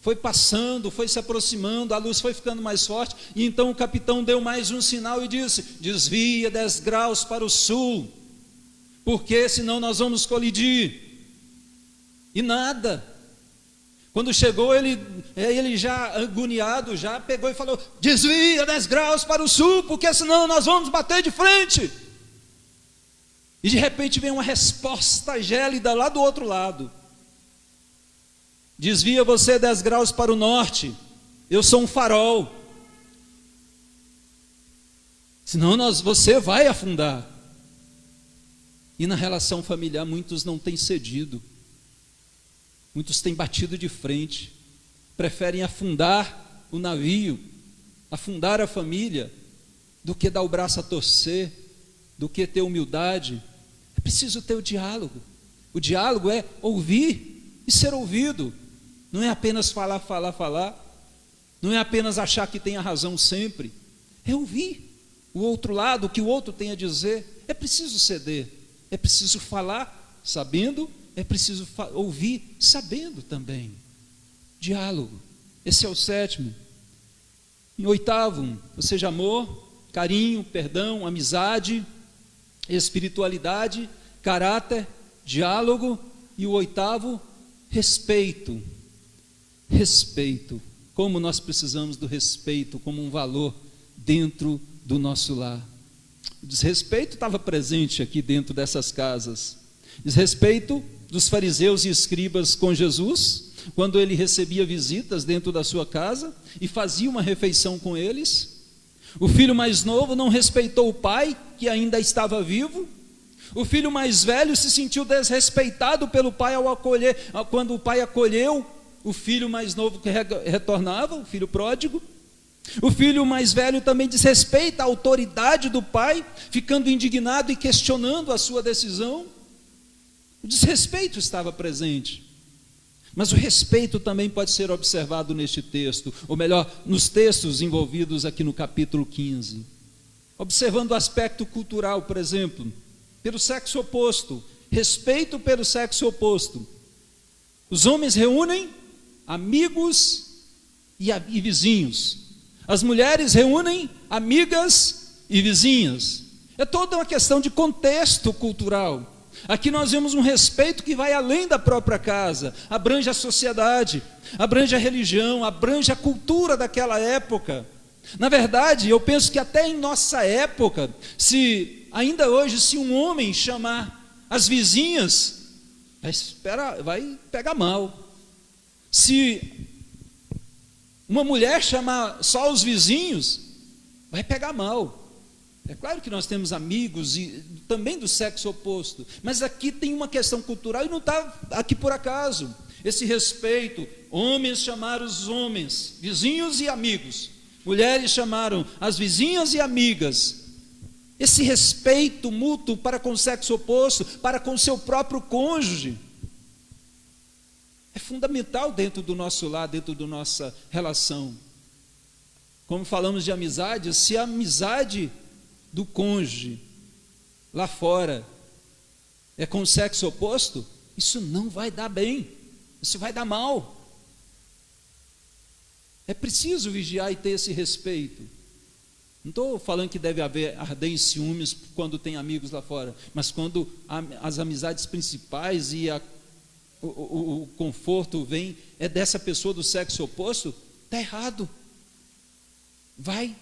foi passando, foi se aproximando, a luz foi ficando mais forte, e então o capitão deu mais um sinal e disse: desvia 10 graus para o sul, porque senão nós vamos colidir. E nada. Quando chegou, ele já agoniado, já pegou e falou: desvia 10 graus para o sul, porque senão nós vamos bater de frente. E de repente vem uma resposta gélida lá do outro lado: desvia você 10 graus para o norte, eu sou um farol, senão você vai afundar. E na relação familiar muitos não têm cedido, muitos têm batido de frente, preferem afundar o navio, afundar a família, do que dar o braço a torcer, do que ter humildade. É preciso ter o diálogo. O diálogo é ouvir e ser ouvido. Não é apenas falar, falar, falar. Não é apenas achar que tem a razão sempre. É ouvir o outro lado, o que o outro tem a dizer. É preciso ceder. É preciso falar sabendo. É preciso ouvir sabendo também. Diálogo. Esse é o 7º. Em 8º, ou seja, amor, carinho, perdão, amizade, espiritualidade, caráter, diálogo. E o 8º, respeito. Respeito. Como nós precisamos do respeito como um valor dentro do nosso lar. O desrespeito estava presente aqui dentro dessas casas. Desrespeito dos fariseus e escribas com Jesus, quando ele recebia visitas dentro da sua casa e fazia uma refeição com eles. O filho mais novo não respeitou o pai, que ainda estava vivo. O filho mais velho se sentiu desrespeitado pelo pai ao acolher, quando o pai acolheu o filho mais novo que retornava, o filho pródigo. O filho mais velho também desrespeita a autoridade do pai, ficando indignado e questionando a sua decisão. O desrespeito estava presente. Mas o respeito também pode ser observado neste texto, ou melhor, nos textos envolvidos aqui no capítulo 15. Observando o aspecto cultural, por exemplo, pelo sexo oposto, respeito pelo sexo oposto. Os homens reúnem amigos e vizinhos. As mulheres reúnem amigas e vizinhas. É toda uma questão de contexto cultural. Aqui nós vemos um respeito que vai além da própria casa, abrange a sociedade, abrange a religião, abrange a cultura daquela época. Na verdade, eu penso que até em nossa época, ainda hoje, se um homem chamar as vizinhas, vai pegar mal. Se uma mulher chamar só os vizinhos, vai pegar mal. É claro que nós temos amigos e também do sexo oposto, mas aqui tem uma questão cultural e não está aqui por acaso. Esse respeito, homens chamaram os homens, vizinhos e amigos, mulheres chamaram as vizinhas e amigas. Esse respeito mútuo para com o sexo oposto, para com o seu próprio cônjuge, é fundamental dentro do nosso lar, dentro da nossa relação. Como falamos de amizade, se a amizade do cônjuge lá fora é com o sexo oposto, isso não vai dar bem, isso vai dar mal. É preciso vigiar e ter esse respeito. Não estou falando que deve haver ardência e ciúmes quando tem amigos lá fora, mas quando as amizades principais e o conforto vem é dessa pessoa do sexo oposto, está errado. Vai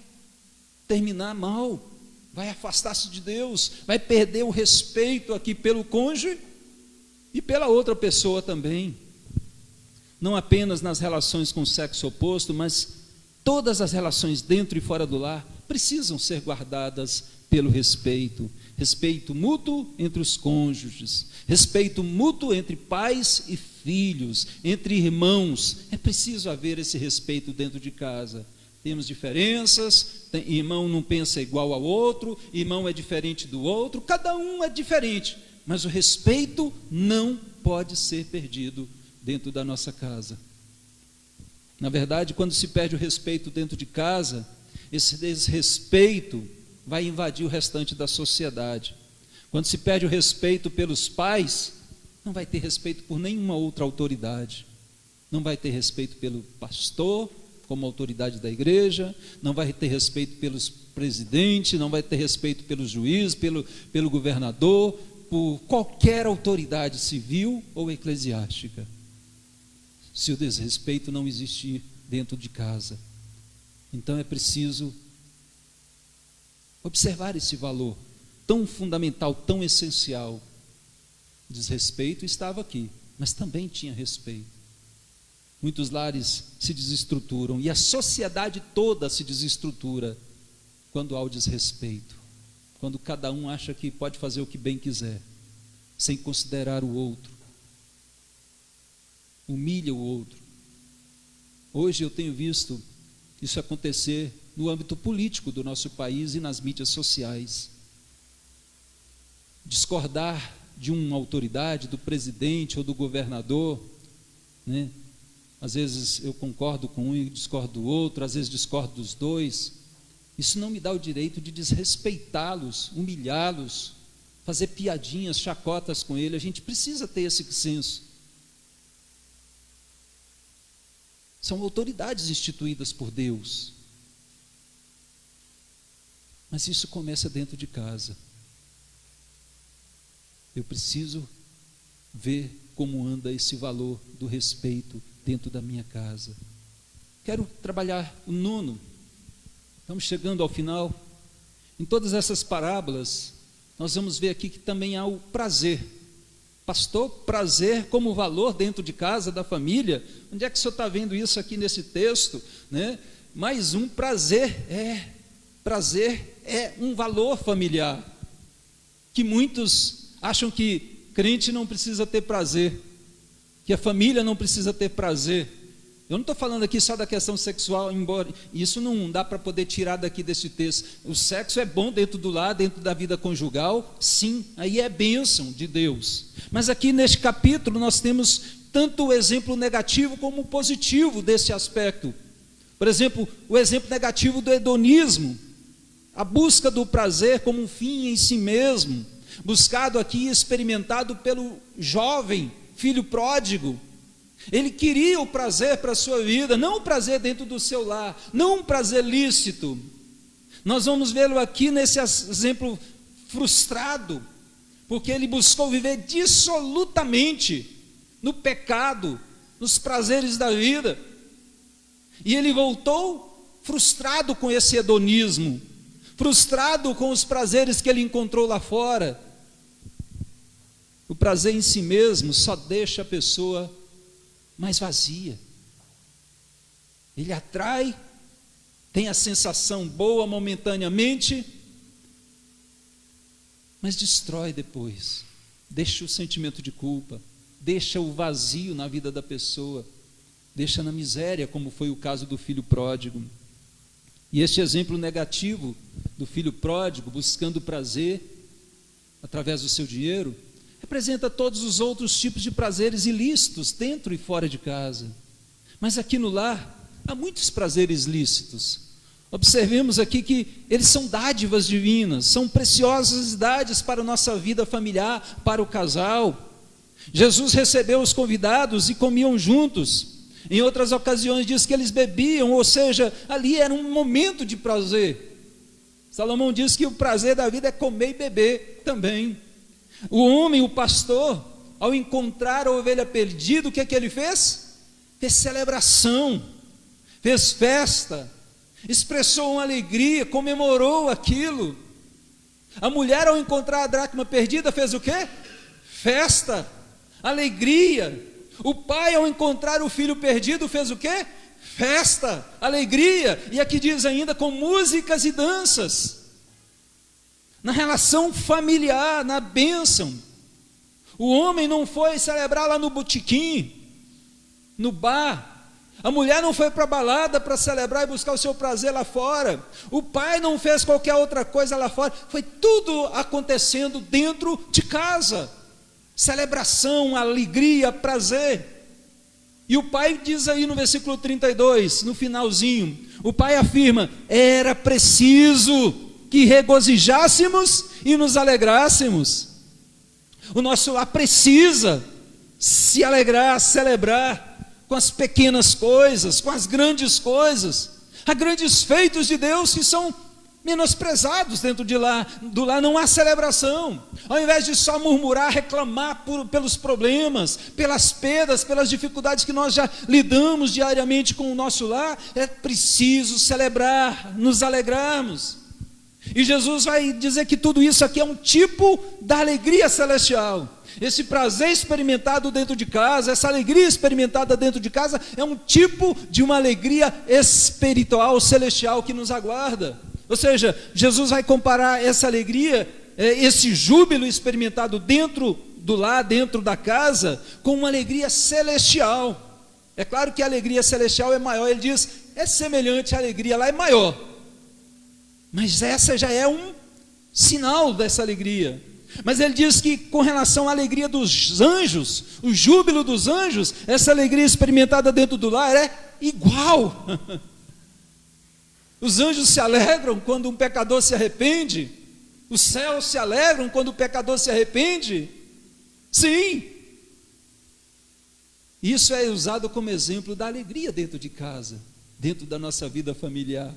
terminar mal, vai afastar-se de Deus, vai perder o respeito aqui pelo cônjuge e pela outra pessoa também. Não apenas nas relações com o sexo oposto, mas todas as relações dentro e fora do lar precisam ser guardadas pelo respeito. Respeito mútuo entre os cônjuges, respeito mútuo entre pais e filhos, entre irmãos. É preciso haver esse respeito dentro de casa. Temos diferenças, irmão não pensa igual ao outro, irmão é diferente do outro, cada um é diferente, mas o respeito não pode ser perdido dentro da nossa casa. Na verdade, quando se perde o respeito dentro de casa, esse desrespeito vai invadir o restante da sociedade. Quando se perde o respeito pelos pais, não vai ter respeito por nenhuma outra autoridade. Não vai ter respeito pelo pastor, como autoridade da igreja, não vai ter respeito pelos presidentes, não vai ter respeito pelo juiz, pelo governador, por qualquer autoridade civil ou eclesiástica. Se o desrespeito não existir dentro de casa. Então é preciso observar esse valor tão fundamental, tão essencial. O desrespeito estava aqui, mas também tinha respeito. Muitos lares se desestruturam e a sociedade toda se desestrutura quando há o desrespeito, quando cada um acha que pode fazer o que bem quiser, sem considerar o outro, humilha o outro. Hoje eu tenho visto isso acontecer no âmbito político do nosso país e nas mídias sociais. Discordar de uma autoridade, do presidente ou do governador, né? Às vezes eu concordo com um e discordo do outro, às vezes discordo dos dois. Isso não me dá o direito de desrespeitá-los, humilhá-los, fazer piadinhas, chacotas com ele. A gente precisa ter esse senso. São autoridades instituídas por Deus. Mas isso começa dentro de casa. Eu preciso ver como anda esse valor do respeito dentro da minha casa. Quero trabalhar o 9. Estamos chegando ao final. Em todas essas parábolas, nós vamos ver aqui que também há o prazer. Pastor, prazer como valor dentro de casa, da família. Onde é que o senhor está vendo isso aqui nesse texto, né? Mais um, prazer é um valor familiar, que muitos acham que crente não precisa ter prazer, que a família não precisa ter prazer. Eu não estou falando aqui só da questão sexual, embora isso não dá para poder tirar daqui desse texto. O sexo é bom dentro do lar, dentro da vida conjugal, sim, aí é bênção de Deus. Mas aqui neste capítulo nós temos tanto o exemplo negativo como o positivo desse aspecto. Por exemplo, o exemplo negativo do hedonismo, a busca do prazer como um fim em si mesmo, buscado aqui e experimentado pelo jovem filho pródigo. Ele queria o prazer para a sua vida, não o prazer dentro do seu lar, não um prazer lícito. Nós vamos vê-lo aqui nesse exemplo frustrado, porque ele buscou viver dissolutamente no pecado, nos prazeres da vida, e ele voltou frustrado com esse hedonismo, frustrado com os prazeres que ele encontrou lá fora. O prazer em si mesmo só deixa a pessoa mais vazia. Ele atrai, tem a sensação boa momentaneamente, mas destrói depois, deixa o sentimento de culpa, deixa o vazio na vida da pessoa, deixa na miséria, como foi o caso do filho pródigo. E este exemplo negativo do filho pródigo, buscando prazer através do seu dinheiro, representa todos os outros tipos de prazeres ilícitos dentro e fora de casa. Mas aqui no lar há muitos prazeres lícitos. Observemos aqui que eles são dádivas divinas, são preciosas dádivas para a nossa vida familiar, para o casal. Jesus recebeu os convidados e comiam juntos. Em outras ocasiões diz que eles bebiam, ou seja, ali era um momento de prazer. Salomão diz que o prazer da vida é comer e beber também. O homem, o pastor, ao encontrar a ovelha perdida, o que é que ele fez? Fez celebração, fez festa, expressou uma alegria, comemorou aquilo. A mulher, ao encontrar a dracma perdida, fez o quê? Festa, alegria. O pai, ao encontrar o filho perdido, fez o quê? Festa, alegria. E aqui diz ainda, com músicas e danças. Na relação familiar, na bênção. O homem não foi celebrar lá no botequim, no bar. A mulher não foi para a balada para celebrar e buscar o seu prazer lá fora. O pai não fez qualquer outra coisa lá fora. Foi tudo acontecendo dentro de casa. Celebração, alegria, prazer. E o pai diz aí no versículo 32, no finalzinho, o pai afirma, era preciso que regozijássemos e nos alegrássemos. O nosso lar precisa se alegrar, celebrar com as pequenas coisas, com as grandes coisas. Há grandes feitos de Deus que são menosprezados dentro de lá. Do lar não há celebração. Ao invés de só murmurar, reclamar pelos problemas, pelas perdas, pelas dificuldades que nós já lidamos diariamente com o nosso lar, é preciso celebrar, nos alegrarmos. E Jesus vai dizer que tudo isso aqui é um tipo da alegria celestial. Esse prazer experimentado dentro de casa, essa alegria experimentada dentro de casa, é um tipo de uma alegria espiritual, celestial que nos aguarda. Ou seja, Jesus vai comparar essa alegria, esse júbilo experimentado dentro do lar, dentro da casa, com uma alegria celestial. É claro que a alegria celestial é maior, ele diz, é semelhante à alegria lá, é maior. Mas essa já é um sinal dessa alegria. Mas ele diz que com relação à alegria dos anjos, o júbilo dos anjos, essa alegria experimentada dentro do lar é igual. Os anjos se alegram quando um pecador se arrepende. Os céus se alegram quando o pecador se arrepende. Sim. Isso é usado como exemplo da alegria dentro de casa, dentro da nossa vida familiar.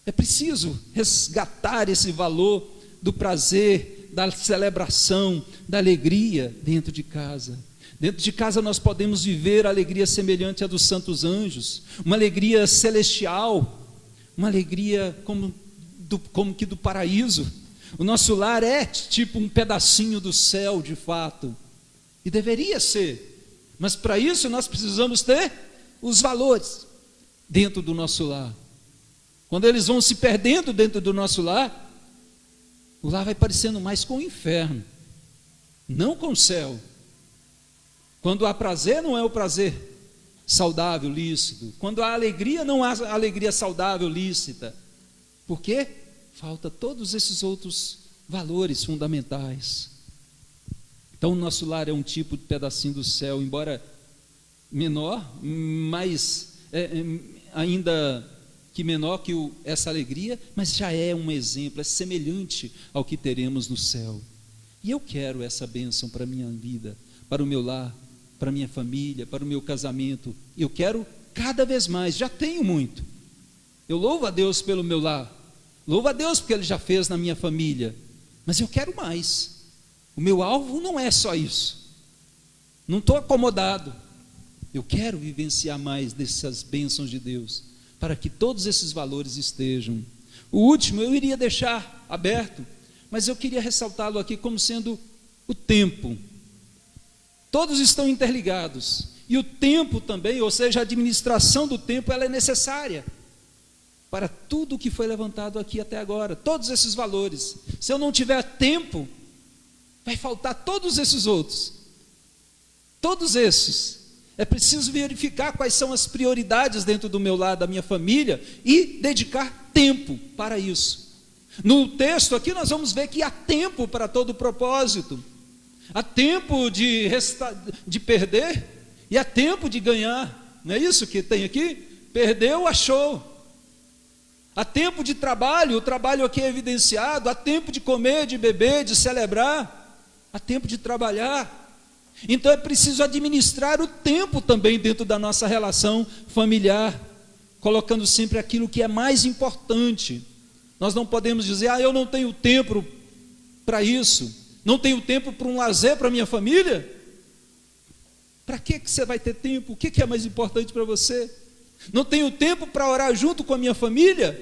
É preciso resgatar esse valor do prazer, da celebração, da alegria dentro de casa. Dentro de casa nós podemos viver a alegria semelhante à dos santos anjos, uma alegria celestial, uma alegria como que do paraíso. O nosso lar é tipo um pedacinho do céu de fato, e deveria ser, mas para isso nós precisamos ter os valores dentro do nosso lar. Quando eles vão se perdendo dentro do nosso lar, o lar vai parecendo mais com o inferno, não com o céu. Quando há prazer, não é o prazer saudável, lícito. Quando há alegria, não há alegria saudável, lícita. Por quê? Falta todos esses outros valores fundamentais. Então o nosso lar é um tipo de pedacinho do céu, embora menor, mas ainda que menor que essa alegria, mas já é um exemplo, é semelhante ao que teremos no céu. E eu quero essa bênção para a minha vida, para o meu lar, para a minha família, para o meu casamento. Eu quero cada vez mais, já tenho muito. Eu louvo a Deus pelo meu lar, louvo a Deus porque Ele já fez na minha família, mas eu quero mais. O meu alvo não é só isso, não estou acomodado. Eu quero vivenciar mais dessas bênçãos de Deus, para que todos esses valores estejam. O último eu iria deixar aberto, mas eu queria ressaltá-lo aqui como sendo o tempo. Todos estão interligados, e o tempo também, ou seja, a administração do tempo, ela é necessária para tudo o que foi levantado aqui até agora, todos esses valores. Se eu não tiver tempo, vai faltar todos esses outros, todos esses. É preciso verificar quais são as prioridades dentro do meu lar, da minha família, e dedicar tempo para isso. No texto aqui nós vamos ver que há tempo para todo propósito. Há tempo de perder e há tempo de ganhar. Não é isso que tem aqui? Perdeu, achou. Há tempo de trabalho, o trabalho aqui é evidenciado. Há tempo de comer, de beber, de celebrar. Há tempo de trabalhar. Então é preciso administrar o tempo também dentro da nossa relação familiar, colocando sempre aquilo que é mais importante. Nós não podemos dizer, eu não tenho tempo para isso, não tenho tempo para um lazer para minha família. Para que você vai ter tempo? O que é mais importante para você? Não tenho tempo para orar junto com a minha família?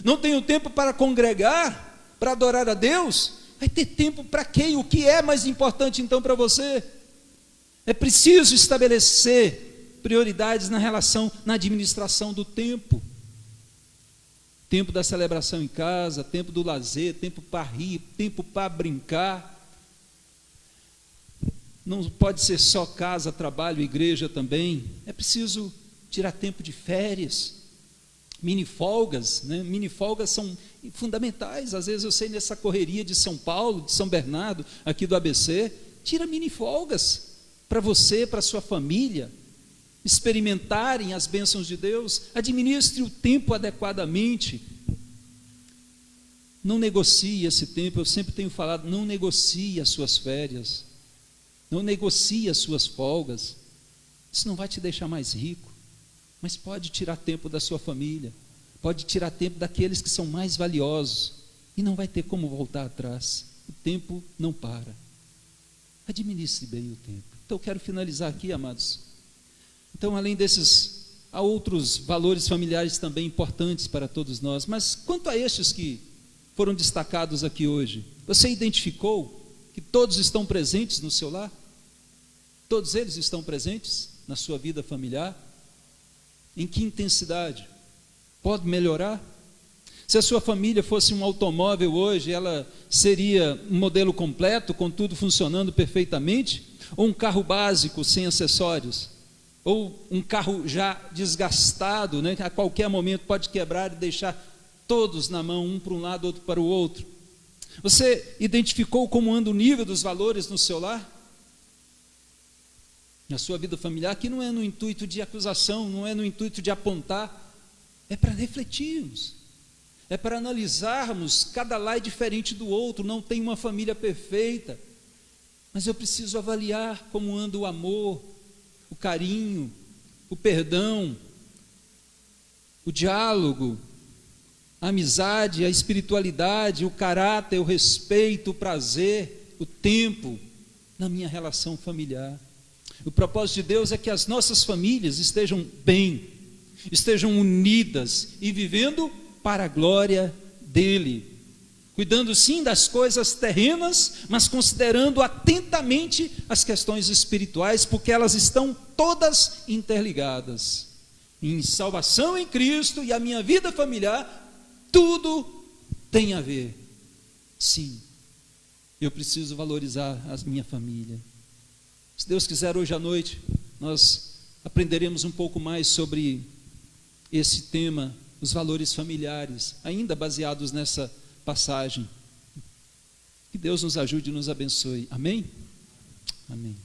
Não tenho tempo para congregar, para adorar a Deus? Vai ter tempo para quê? E o que é mais importante então para você? É preciso estabelecer prioridades na administração do tempo. Tempo da celebração em casa, tempo do lazer, tempo para rir, tempo para brincar. Não pode ser só casa, trabalho, igreja também. É preciso tirar tempo de férias, mini folgas, né? Mini folgas são fundamentais. Às vezes eu sei nessa correria de São Paulo, de São Bernardo, aqui do ABC, tira mini folgas para você, para a sua família, experimentarem as bênçãos de Deus. Administre o tempo adequadamente. Não negocie esse tempo, eu sempre tenho falado, não negocie as suas férias, não negocie as suas folgas. Isso não vai te deixar mais rico, mas pode tirar tempo da sua família, pode tirar tempo daqueles que são mais valiosos, e não vai ter como voltar atrás. O tempo não para. Administre bem o tempo. Então eu quero finalizar aqui, amados. Então, além desses, há outros valores familiares também importantes para todos nós, mas quanto a estes que foram destacados aqui hoje, você identificou que todos estão presentes no seu lar? Todos eles estão presentes na sua vida familiar? Em que intensidade? Pode melhorar? Se a sua família fosse um automóvel hoje, ela seria um modelo completo, com tudo funcionando perfeitamente? Ou um carro básico, sem acessórios? ou um carro já desgastado, né? A qualquer momento pode quebrar e deixar todos na mão, um para um lado, outro para o outro. Você identificou como anda o nível dos valores no seu lar? Na sua vida familiar, que não é no intuito de acusação, não é no intuito de apontar, é para refletirmos, é para analisarmos, cada lar é diferente do outro, não tem uma família perfeita, mas eu preciso avaliar como anda o amor, o carinho, o perdão, o diálogo, a amizade, a espiritualidade, o caráter, o respeito, o prazer, o tempo na minha relação familiar. O propósito de Deus é que as nossas famílias estejam bem, estejam unidas e vivendo para a glória dele, cuidando sim das coisas terrenas, mas considerando atentamente as questões espirituais, porque elas estão todas interligadas. Em salvação em Cristo e a minha vida familiar, tudo tem a ver. Sim, eu preciso valorizar a minha família. Se Deus quiser, hoje à noite nós aprenderemos um pouco mais sobre esse tema, os valores familiares, ainda baseados nessa passagem. Que Deus nos ajude e nos abençoe. Amém? Amém.